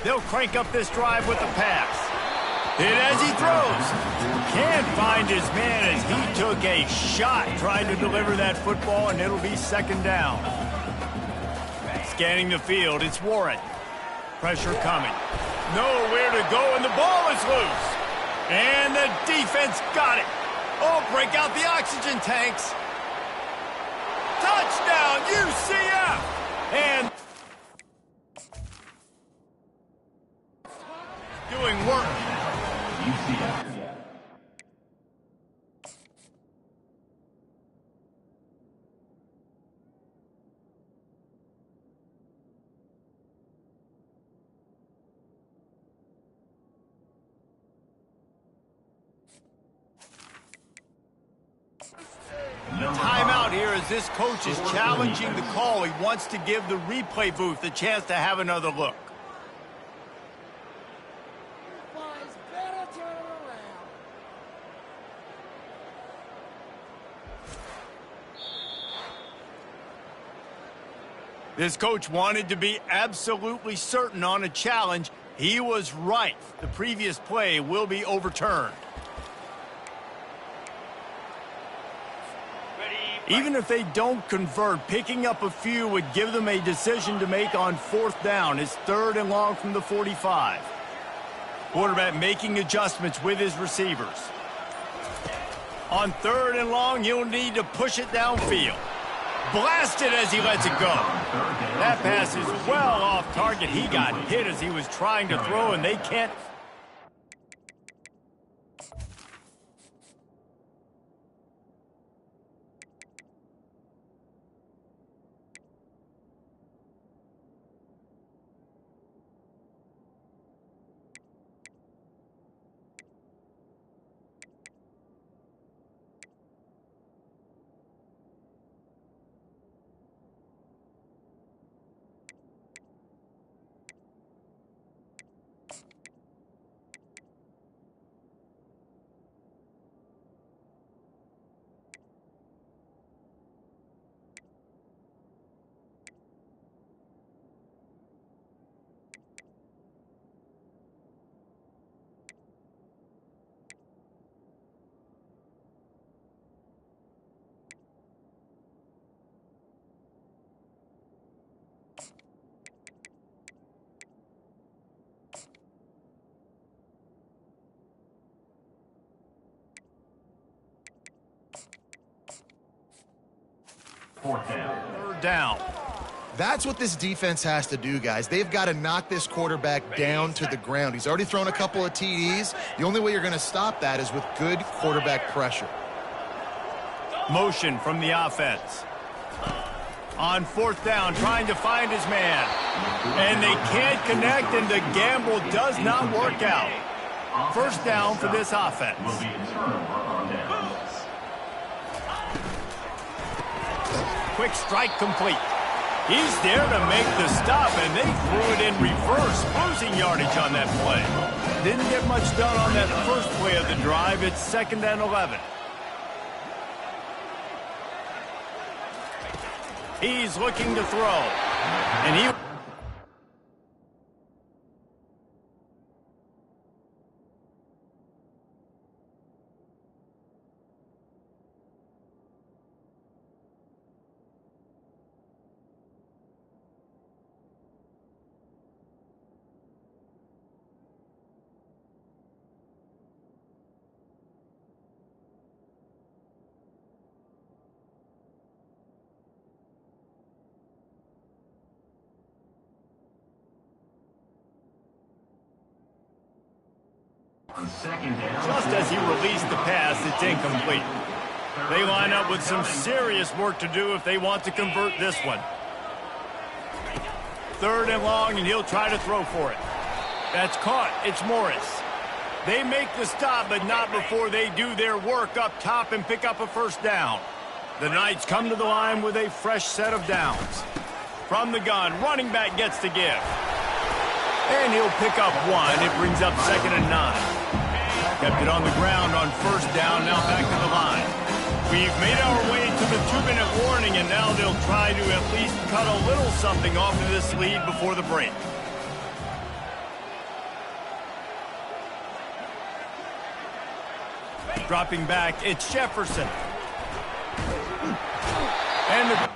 They'll crank up this drive with the pass. And as he throws, can't find his man as he took a shot trying to deliver that football, and it'll be second down. Scanning the field, it's Warren. Pressure coming. Nowhere to go, and the ball is loose. And the defense got it. Oh, break out the oxygen tanks. Touchdown, UCF! And doing work. UCF. Timeout here as this coach is challenging the call. He wants to give the replay booth a chance to have another look. This coach wanted to be absolutely certain on a challenge. He was right. The previous play will be overturned. Even if they don't convert, picking up a few would give them a decision to make on fourth down. It's third and long from the 45. Quarterback making adjustments with his receivers. On third and long, he'll need to push it downfield. Blasted as he lets it go. That pass is well off target. He got hit as he was trying to throw, and they can't. Fourth down. Third down. That's what this defense has to do, guys. They've got to knock this quarterback down to the ground. He's already thrown a couple of TDs. The only way you're going to stop that is with good quarterback pressure. Motion from the offense. On fourth down, trying to find his man. And they can't connect, and the gamble does not work out. First down for this offense. Will be a turnover on downs. Quick strike complete. He's there to make the stop, and they threw it in reverse, losing yardage on that play. Didn't get much done on that first play of the drive. It's second and 11. He's looking to throw, and he... On second down. Just as he released the pass, it's incomplete. They line up with some serious work to do if they want to convert this one. 3rd and long, and he'll try to throw for it. That's caught. It's Morris. They make the stop, but not before they do their work up top and pick up a first down. The Knights come to the line with a fresh set of downs. From the gun, running back gets to give. And he'll pick up 1. It brings up 2nd and 9. Kept it on the ground on 1st down, now back to the line. We've made our way to the 2-minute warning, and now they'll try to at least cut a little something off of this lead before the break. Dropping back, it's Jefferson. And the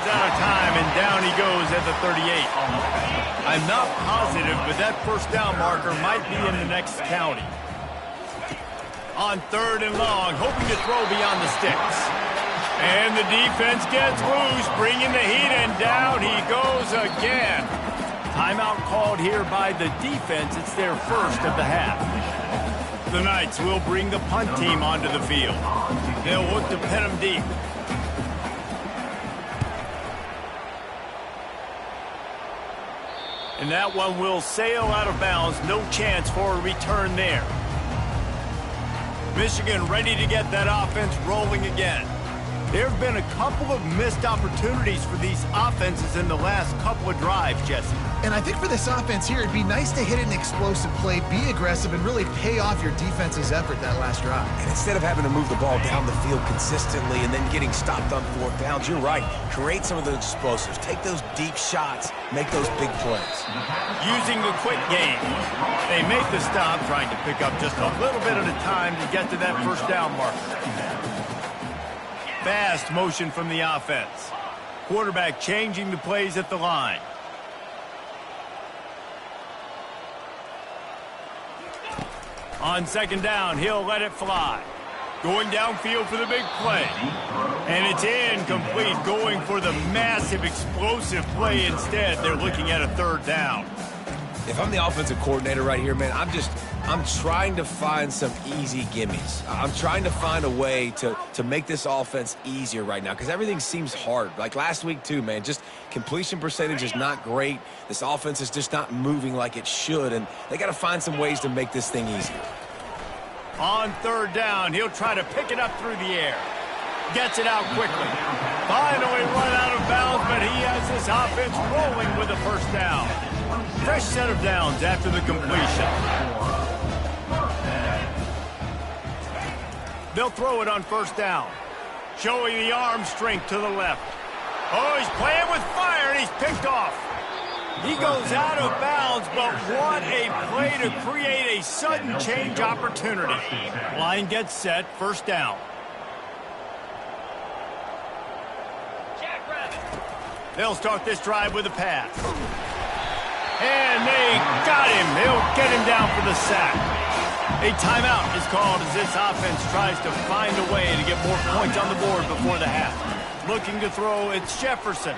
out of time, and down he goes at the 38. I'm not positive, but that first down marker might be in the next county. On 3rd and long, hoping to throw beyond the sticks. And the defense gets loose, bringing the heat, and down he goes again. Timeout called here by the defense. It's their first of the half. The Knights will bring the punt team onto the field. They'll look to pin them deep. And that one will sail out of bounds. No chance for a return there. Michigan ready to get that offense rolling again. There have been a couple of missed opportunities for these offenses in the last couple of drives, Jesse. And I think for this offense here, it'd be nice to hit an explosive play, be aggressive, and really pay off your defense's effort that last drive. And instead of having to move the ball down the field consistently and then getting stopped on 4th downs, you're right. Create some of those explosives. Take those deep shots. Make those big plays. Using the quick game. They make the stop, trying to pick up just a little bit at a time to get to that first down marker. Fast motion from the offense. Quarterback changing the plays at the line. On 2nd down, he'll let it fly. Going downfield for the big play. And it's incomplete, going for the massive explosive play instead. They're looking at a 3rd down. If I'm the offensive coordinator right here, man, I'm trying to find some easy gimmies. I'm trying to find a way to make this offense easier right now because everything seems hard. Like last week too, man, just completion percentage is not great. This offense is just not moving like it should, and they got to find some ways to make this thing easier. On 3rd down, he'll try to pick it up through the air. Gets it out quickly. Finally run out of bounds, but he has this offense rolling with a first down. Fresh set of downs after the completion. They'll throw it on 1st down. Showing the arm strength to the left. Oh, he's playing with fire, and he's picked off. He goes out of bounds, but what a play to create a sudden change opportunity. Line gets set, 1st down. They'll start this drive with a pass. And they got him. They'll get him down for the sack. A timeout is called as this offense tries to find a way to get more points on the board before the half. Looking to throw, it's Jefferson.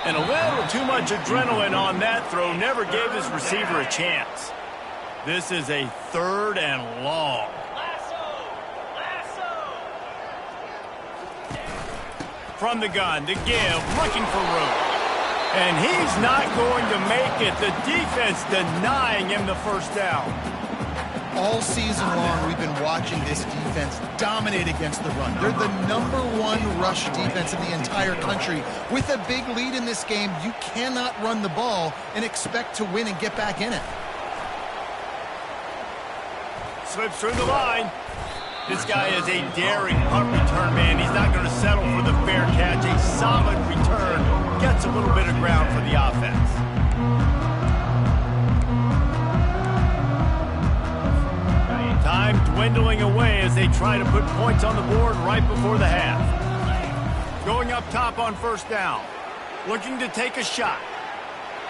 And a little too much adrenaline on that throw never gave his receiver a chance. This is a 3rd and long. From the gun to give, looking for room. And he's not going to make it. The defense denying him the first down. All season long, we've been watching this defense dominate against the run. They're the #1 rush defense in the entire country. With a big lead in this game, you cannot run the ball and expect to win and get back in it. Slips through the line. This guy is a daring punt return man. He's not going to settle for the fair catch. A solid return. Gets a little bit of ground for the offense. Time dwindling away as they try to put points on the board right before the half. Going up top on 1st down. Looking to take a shot.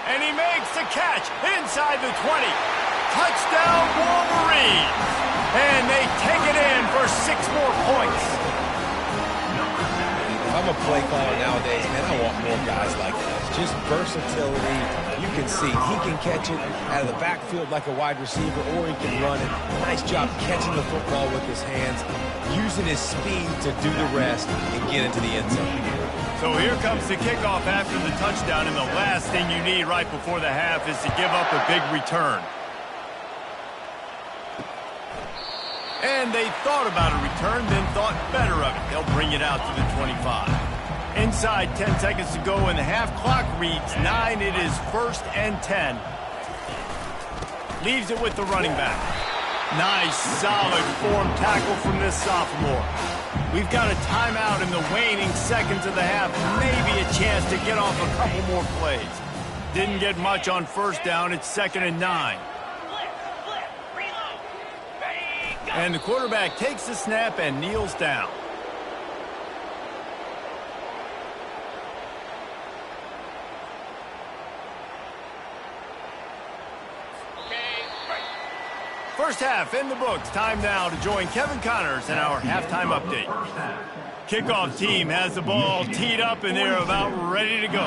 And he makes the catch inside the 20. Touchdown Wolverines. And they take it in for 6 more points. If I'm a play caller nowadays, man, I want more guys like this. Just versatility. You can see he can catch it out of the backfield like a wide receiver, or he can run it. Nice job catching the football with his hands, using his speed to do the rest and get into the end zone. So here comes the kickoff after the touchdown, and the last thing you need right before the half is to give up a big return. And they thought about a return, then thought better of it. They'll bring it out to the 25. Inside 10 seconds to go, and the half clock reads 9. It is 1st and 10. Leaves it with the running back. Nice, solid form tackle from this sophomore. We've got a timeout in the waning seconds of the half. Maybe a chance to get off a couple more plays. Didn't get much on first down. It's 2nd and 9. And the quarterback takes the snap and kneels down. First half in the books. Time now to join Kevin Connors in our halftime update. Kickoff team has the ball teed up and they're about ready to go.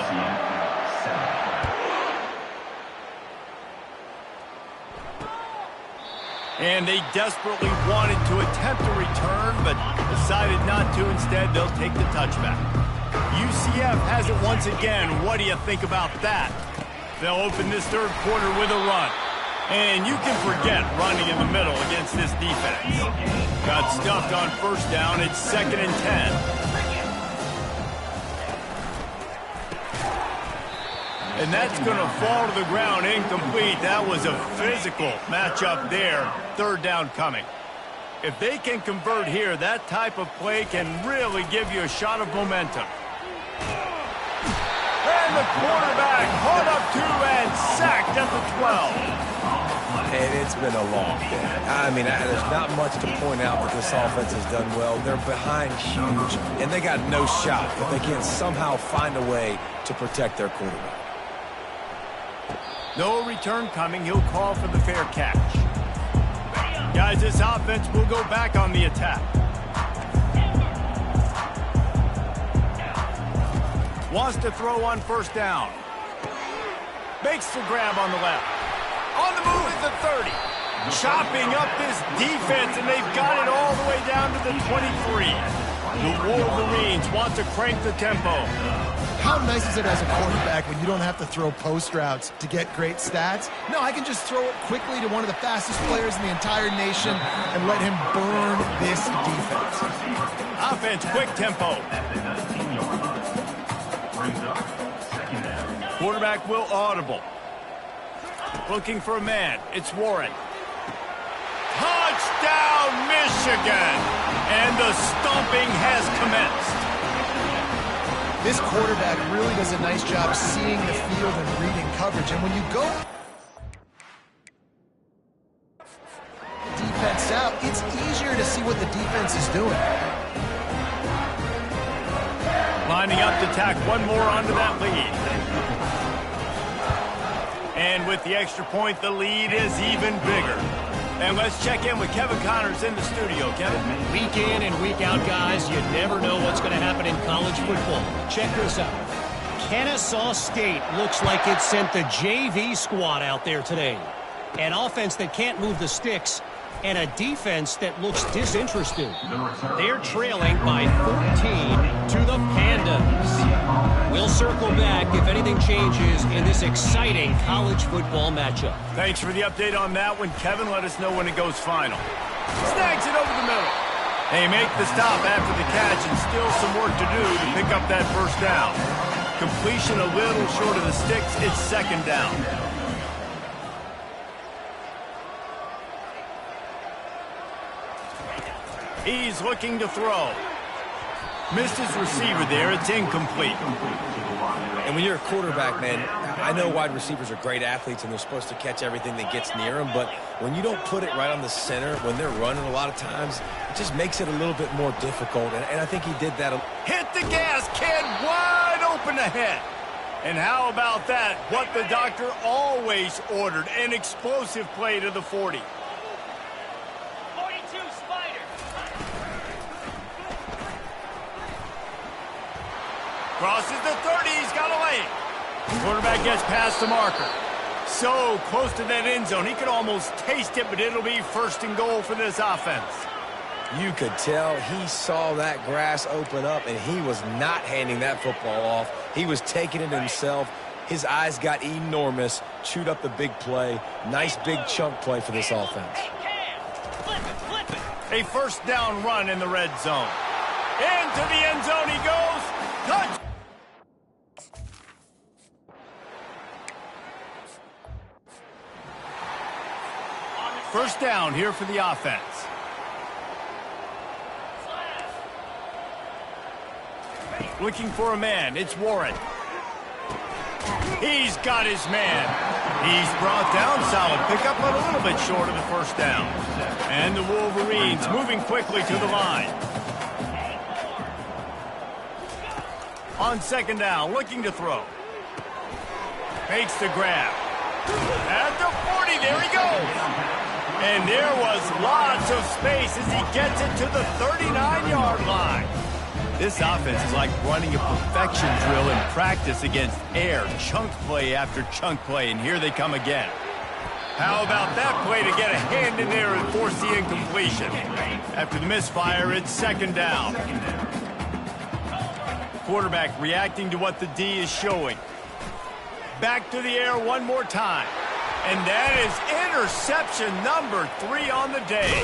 And they desperately wanted to attempt a return, but decided not to. Instead, they'll take the touchback. UCF has it once again. What do you think about that? They'll open this third quarter with a run. And you can forget running in the middle against this defense. Got stuffed on first down. It's 2nd and 10. And that's going to fall to the ground incomplete. That was a physical matchup there. 3rd down coming. If they can convert here, that type of play can really give you a shot of momentum. And the quarterback caught up to and sacked at the 12. And it's been a long day. I mean, there's not much to point out that this offense has done well. They're behind huge, and they got no shot, but they can somehow find a way to protect their quarterback. No return coming. He'll call for the fair catch. Guys, this offense will go back on the attack. Wants to throw on first down. Makes the grab on the left. On the move at the 30. Chopping up this defense, and they've got it all the way down to the 23. The Wolverines want to crank the tempo. How nice is it as a quarterback when you don't have to throw post routes to get great stats? No, I can just throw it quickly to one of the fastest players in the entire nation and let him burn this defense. Offense, quick tempo. Quarterback will audible. Looking for a man. It's Warren. Touchdown, Michigan! And the stomping has commenced. This quarterback really does a nice job seeing the field and reading coverage. And when you go defense out, it's easier to see what the defense is doing. Lining up to tack one more onto that lead. And with the extra point, the lead is even bigger. And let's check in with Kevin Connors in the studio. Kevin? Week in and week out, guys, you never know what's going to happen in college football. Check this out. Kennesaw State looks like it sent the JV squad out there today. An offense that can't move the sticks and a defense that looks disinterested. They're trailing by 14 to the Pandas. We'll circle back if anything changes in this exciting college football matchup. Thanks for the update on that one, Kevin. Let us know when it goes final. Snags it over the middle. They make the stop after the catch, and still some work to do to pick up that first down. Completion a little short of the sticks. It's 2nd down. He's looking to throw. Missed his receiver there. It's incomplete. And when you're a quarterback, man, I know wide receivers are great athletes and they're supposed to catch everything that gets near them, but when you don't put it right on the center, when they're running a lot of times, it just makes it a little bit more difficult, and I think he did that. Hit the gas, kid, wide open ahead. And how about that? What the doctor always ordered, an explosive play to the 40. 42 Spider. Crosses the 30. He's got a lane. Quarterback gets past the marker. So close to that end zone. He could almost taste it, but it'll be first and goal for this offense. You could tell he saw that grass open up, and he was not handing that football off. He was taking it himself. His eyes got enormous, chewed up the big play. Nice big chunk play for this offense. A first down run in the red zone. Into the end zone he goes. Touch. First down here for the offense. Looking for a man. It's Warren. He's got his man. He's brought down. Solid pickup, but a little bit short of the first down. And the Wolverines moving quickly to the line. On second down, looking to throw. Makes the grab. At the 40, there he goes. And there was lots of space as he gets it to the 39-yard line. This offense is like running a perfection drill in practice against air. Chunk play after chunk play, and here they come again. How about that play to get a hand in there and force the incompletion? After the misfire, it's second down. Quarterback reacting to what the D is showing. Back to the air one more time. And that is interception number 3 on the day.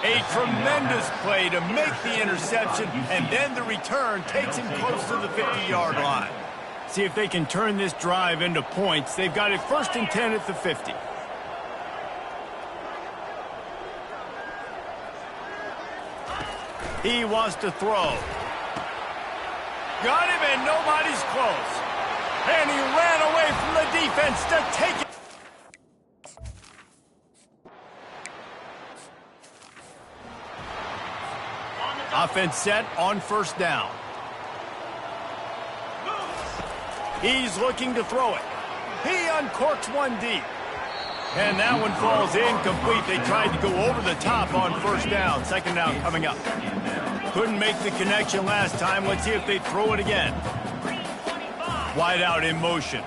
A tremendous play to make the interception, and then the return takes him close to the 50-yard line. See if they can turn this drive into points. They've got it first and 10 at the 50. He wants to throw. Got him, and nobody's close. And he ran away from the defense to take it. Offense set on first down. He's looking to throw it. He uncorks one deep. And that one falls incomplete. They tried to go over the top on first down. Second down coming up. Couldn't make the connection last time. Let's see if they throw it again. Wide out in motion.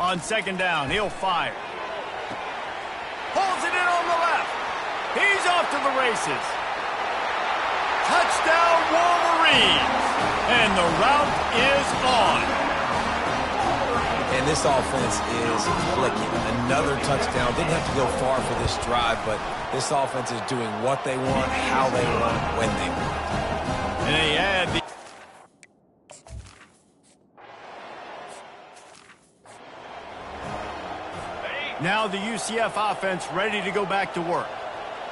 On second down, he'll fire. Pulls it in on the left. He's off to the races. Touchdown, Wolverines. And the route is on. And this offense is clicking. Another touchdown. Didn't have to go far for this drive, but this offense is doing what they want, how they want, when they want. And they add the... Now the UCF offense ready to go back to work.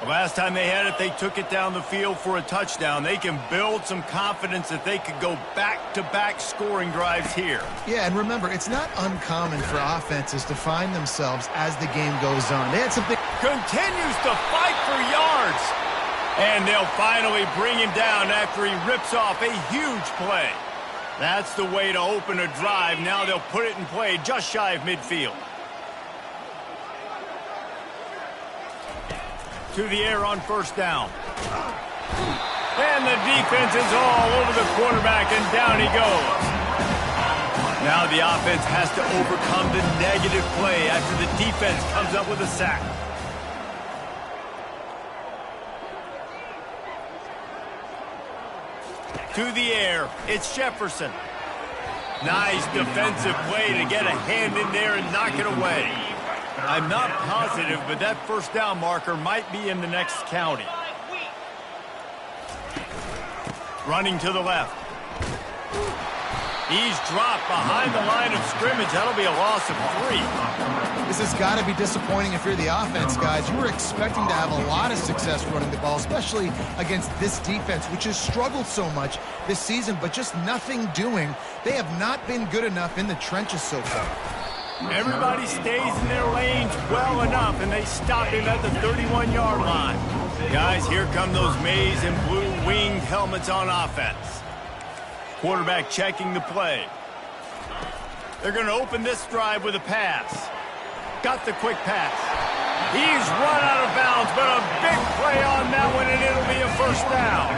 The last time they had it, they took it down the field for a touchdown. They can build some confidence that they could go back-to-back scoring drives here. Yeah, and remember, it's not uncommon for offenses to find themselves as the game goes on. They had something... Continues to fight for yards. And they'll finally bring him down after he rips off a huge play. That's the way to open a drive. Now they'll put it in play just shy of midfield. To the air on first down. And the defense is all over the quarterback, and down he goes. Now the offense has to overcome the negative play after the defense comes up with a sack. To the air, it's Jefferson. Nice defensive play to get a hand in there and knock it away. I'm not positive, but that first down marker might be in the next county. Running to the left. He's dropped behind the line of scrimmage. That'll be a loss of 3. This has got to be disappointing if you're the offense, guys. You were expecting to have a lot of success running the ball, especially against this defense, which has struggled so much this season, but just nothing doing. They have not been good enough in the trenches so far. Everybody stays in their lanes well enough, and they stop him at the 31-yard line. Guys, here come those maize and blue winged helmets on offense. Quarterback checking the play. They're going to open this drive with a pass. Got the quick pass. He's run out of bounds, but a big play on that one, and it'll be a first down.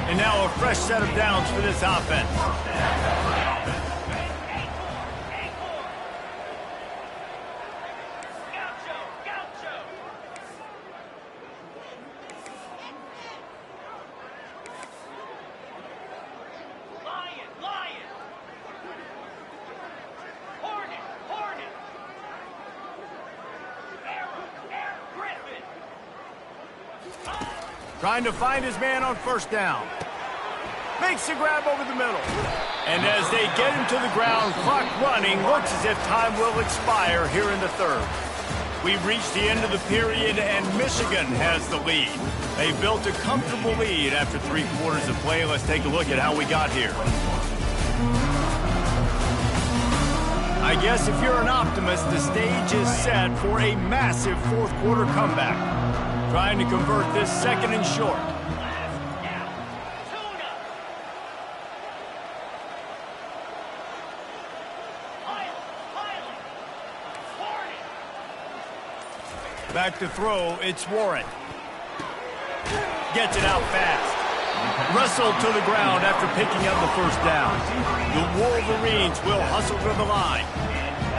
And now a fresh set of downs for this offense. Trying to find his man on first down. Makes the grab over the middle. And as they get him to the ground, clock running, looks as if time will expire here in the third. We've reached the end of the period, and Michigan has the lead. They built a comfortable lead after 3 quarters of play. Let's take a look at how we got here. I guess if you're an optimist, the stage is set for a massive fourth quarter comeback. Trying to convert this second and short. Back to throw, it's Warren. Gets it out fast. Wrestled to the ground after picking up the first down. The Wolverines will hustle to the line.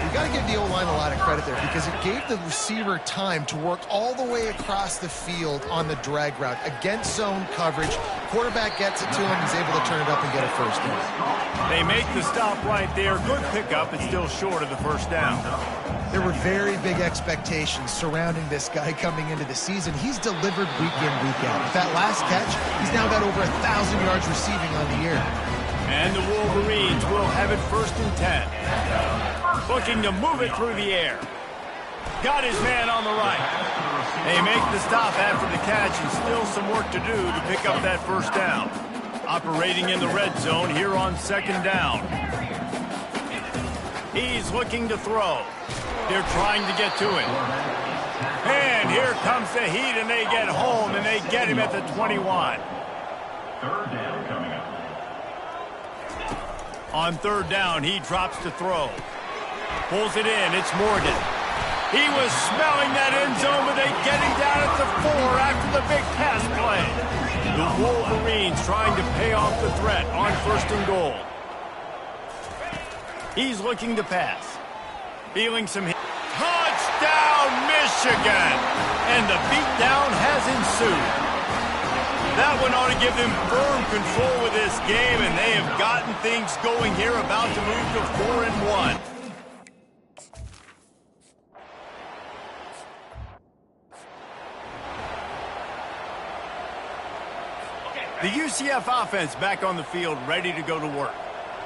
You got to give the O-line a lot of credit there because it gave the receiver time to work all the way across the field on the drag route against zone coverage. Quarterback gets it to him. He's able to turn it up and get a first down. They make the stop right there. Good pickup. It's still short of the first down. There were very big expectations surrounding this guy coming into the season. He's delivered week in, week out. With that last catch, he's now got over 1,000 yards receiving on the year. And the Wolverines will have it first and 10. Looking to move it through the air. Got his man on the right. They make the stop after the catch, and still some work to do to pick up that first down. Operating in the red zone here on second down. He's looking to throw. They're trying to get to him. And here comes the heat, and they get home, and they get him at the 21. Third down coming up. On third down, he drops to throw. Pulls it in. It's Morgan. He was smelling that end zone, but they get him down at the 4 after the big pass play. The Wolverines trying to pay off the threat on first and goal. He's looking to pass. Feeling some hit. Touchdown, Michigan! And the beatdown has ensued. That one ought to give them firm control of this game, and they have gotten things going here, about to move to 4-1. The UCF offense back on the field, ready to go to work.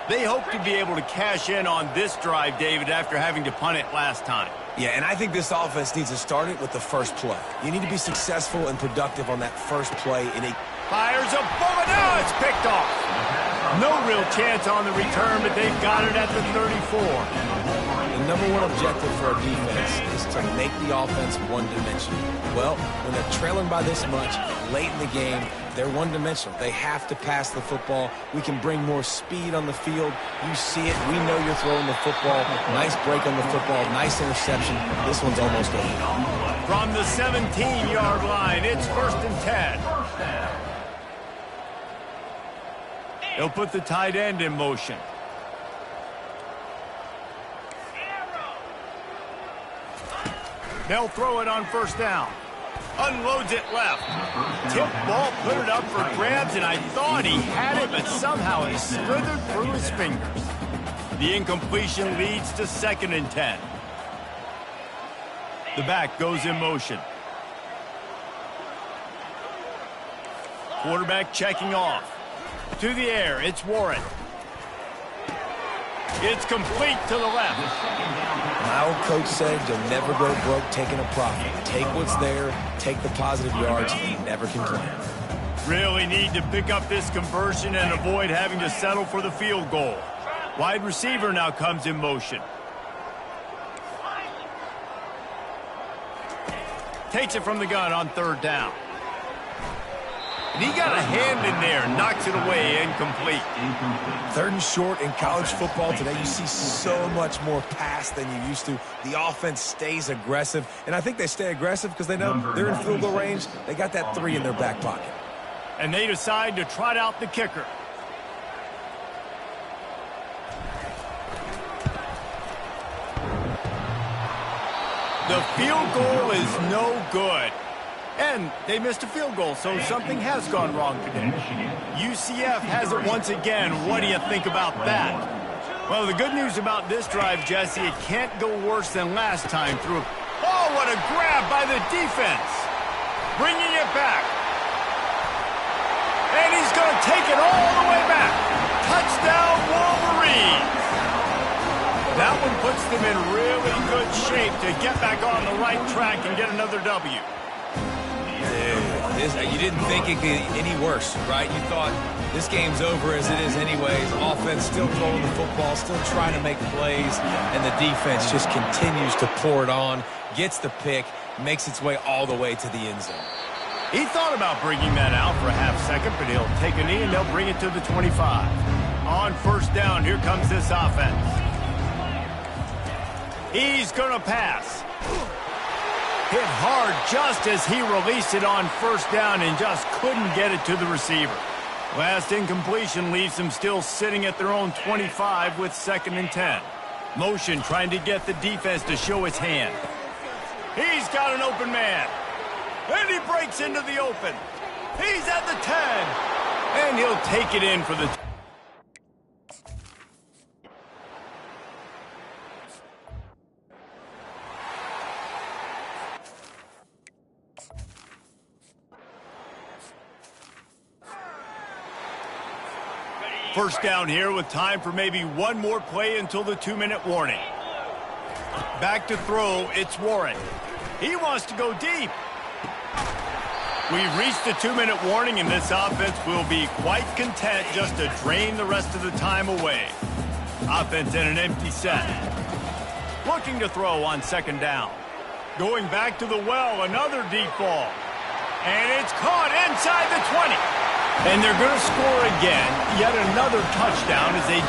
They hope to be able to cash in on this drive, David, after having to punt it last time. Yeah, and I think this offense needs to start it with the first play. You need to be successful and productive on that first play. Fires a bullet. Now it's picked off. No real chance on the return, but they've got it at the 34. The number one objective for a defense is to make the offense one-dimensional. Well, when they're trailing by this much late in the game, they're one-dimensional. They have to pass the football. We can bring more speed on the field. You see it. We know you're throwing the football. Nice break on the football. Nice interception. This one's almost over. From the 17-yard line, it's first and 10. They'll put the tight end in motion. They'll throw it on first down. Unloads it left. Tip ball, put it up for grabs, and I thought he had it, but somehow it slithered through his fingers. The incompletion leads to second and 10. The back goes in motion. Quarterback checking off. To the air, it's Warren. It's complete to the left. My old coach said you'll never go broke taking a profit. Take what's there, take the positive yards, and never complain. Really need to pick up this conversion and avoid having to settle for the field goal. Wide receiver now comes in motion. Takes it from the gun on third down. And he got a hand in there, knocks it away, incomplete. 3rd and short in college football today. You see so much more pass than you used to. The offense stays aggressive, and I think they stay aggressive because they know they're in field goal range. They got that 3 in their back pocket. And they decide to trot out the kicker. The field goal is no good. And they missed a field goal, so something has gone wrong today. UCF has it once again. What do you think about that? Well, the good news about this drive, Jesse, it can't go worse than last time through. Oh, what a grab by the defense. Bringing it back. And he's going to take it all the way back. Touchdown, Wolverines. That one puts them in really good shape to get back on the right track and get another W. You didn't think it could get any worse, right? You thought this game's over as it is anyways. Offense still throwing the football, still trying to make plays, and the defense just continues to pour it on, gets the pick, makes its way all the way to the end zone. He thought about bringing that out for a half second, but he'll take a knee and they'll bring it to the 25. On 1st down, here comes this offense. He's going to pass. Hit hard just as he released it on 1st down and just couldn't get it to the receiver. Last incompletion leaves them still sitting at their own 25 with 2nd and 10. Motion trying to get the defense to show its hand. He's got an open man. And he breaks into the open. He's at the 10. And he'll take it in for the... First down here with time for maybe one more play until the 2-minute warning. Back to throw, it's Warren. He wants to go deep. We've reached the 2-minute warning, and this offense will be quite content just to drain the rest of the time away. Offense in an empty set. Looking to throw on 2nd down. Going back to the well, another deep ball. And it's caught inside the 20. And they're going to score again. Yet another touchdown as they...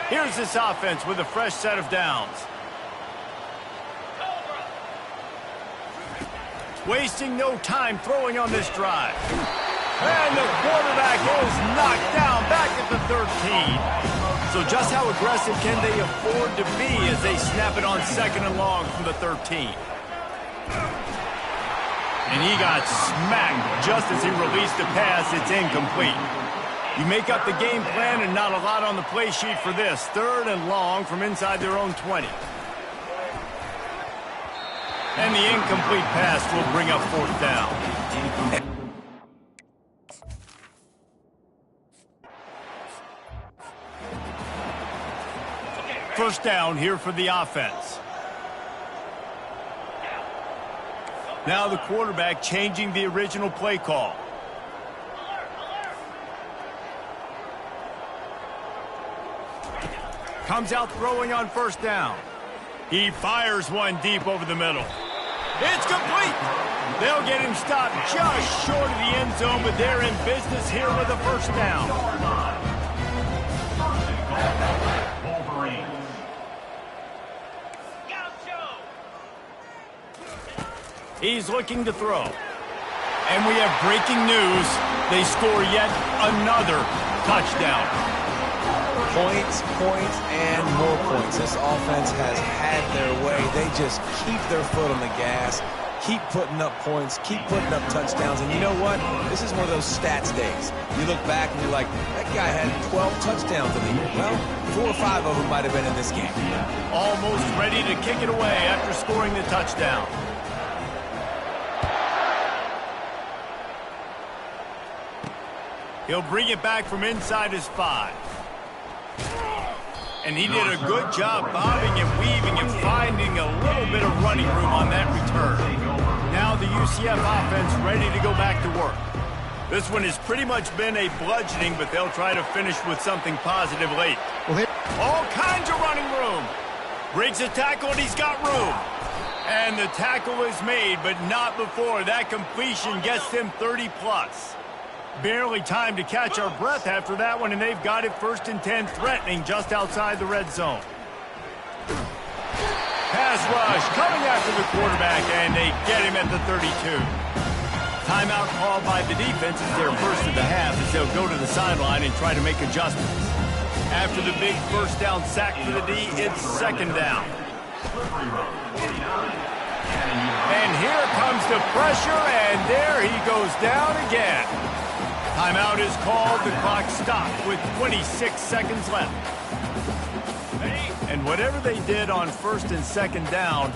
Here's this offense with a fresh set of downs. Wasting no time throwing on this drive. And the quarterback is knocked down back at the 13. So just how aggressive can they afford to be as they snap it on 2nd and long from the 13? And he got smacked just as he released the pass. It's incomplete. You make up the game plan and not a lot on the play sheet for this. 3rd and long from inside their own 20. And the incomplete pass will bring up 4th down. First down here for the offense. Now the quarterback changing the original play call. Comes out throwing on 1st down. He fires one deep over the middle. It's complete. They'll get him stopped just short of the end zone, but they're in business here with a 1st down. He's looking to throw. And we have breaking news. They score yet another touchdown. Points, and more points. This offense has had their way. They just keep their foot on the gas, keep putting up points, keep putting up touchdowns. And you know what? This is one of those stats days. You look back and you're like, that guy had 12 touchdowns in the year. Well, 4 or 5 of them might have been in this game. Almost ready to kick it away after scoring the touchdown. He'll bring it back from inside his 5. And he did a good job bobbing and weaving and finding a little bit of running room on that return. Now the UCF offense ready to go back to work. This one has pretty much been a bludgeoning, but they'll try to finish with something positive late. All kinds of running room. Breaks a tackle, and he's got room. And the tackle is made, but not before that completion gets them 30-plus. Barely time to catch our breath after that one, and they've got it 1st and 10, threatening just outside the red zone. Pass rush coming after the quarterback, and they get him at the 32. Timeout called by the defense is their first of the half, as they'll go to the sideline and try to make adjustments. After the big first down sack for the D, it's 2nd down. And here comes the pressure, and there he goes down again. Timeout is called. The clock stopped with 26 seconds left. And whatever they did on 1st and 2nd down,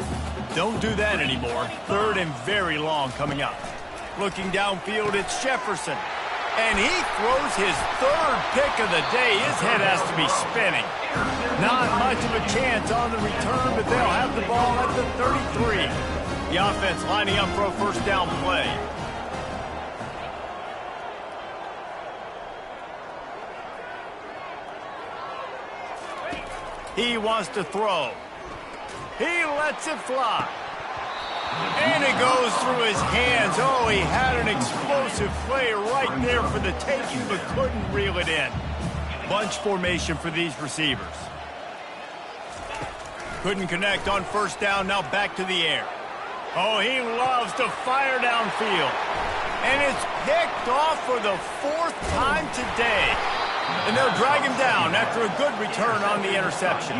don't do that anymore. 3rd and very long coming up. Looking downfield, it's Jefferson. And he throws his 3rd pick of the day. His head has to be spinning. Not much of a chance on the return, but they'll have the ball at the 33. The offense lining up for a 1st down play. He wants to throw. He lets it fly. And it goes through his hands. Oh, he had an explosive play right there for the taking, but couldn't reel it in. Bunch formation for these receivers. Couldn't connect on 1st down, now back to the air. Oh, he loves to fire downfield. And it's picked off for the 4th time today. And they'll drag him down after a good return on the interception.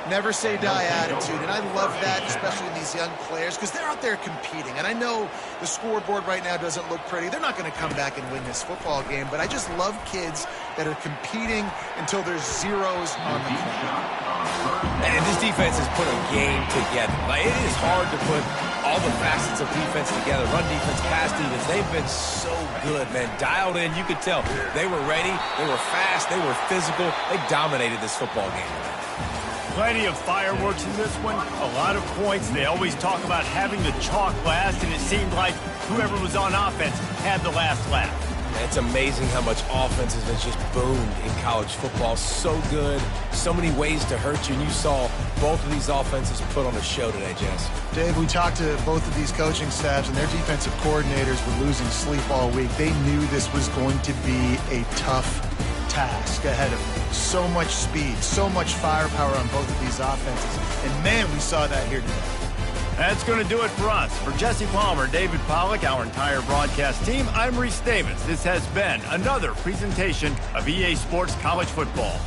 Never say die attitude, and I love that, especially in these young players, because they're out there competing. And I know the scoreboard right now doesn't look pretty. They're not going to come back and win this football game, but I just love kids that are competing until there's zeros on the clock. And this defense has put a game together. Like, it is hard to put all the facets of defense together. Run defense, pass defense, they've been so good, man. Dialed in, you could tell. They were ready, they were fast, they were physical. They dominated this football game. Plenty of fireworks in this one, a lot of points. They always talk about having the chalk last, and it seemed like whoever was on offense had the last laugh. It's amazing how much offense has been just boomed in college football. So good, so many ways to hurt you, and you saw both of these offenses put on a show today, Jess. Dave, we talked to both of these coaching staffs, and their defensive coordinators were losing sleep all week. They knew this was going to be a tough task ahead of them. So much speed, so much firepower on both of these offenses. And, man, we saw that here today. That's going to do it for us. For Jesse Palmer, David Pollack, our entire broadcast team, I'm Reese Davis. This has been another presentation of EA Sports College Football.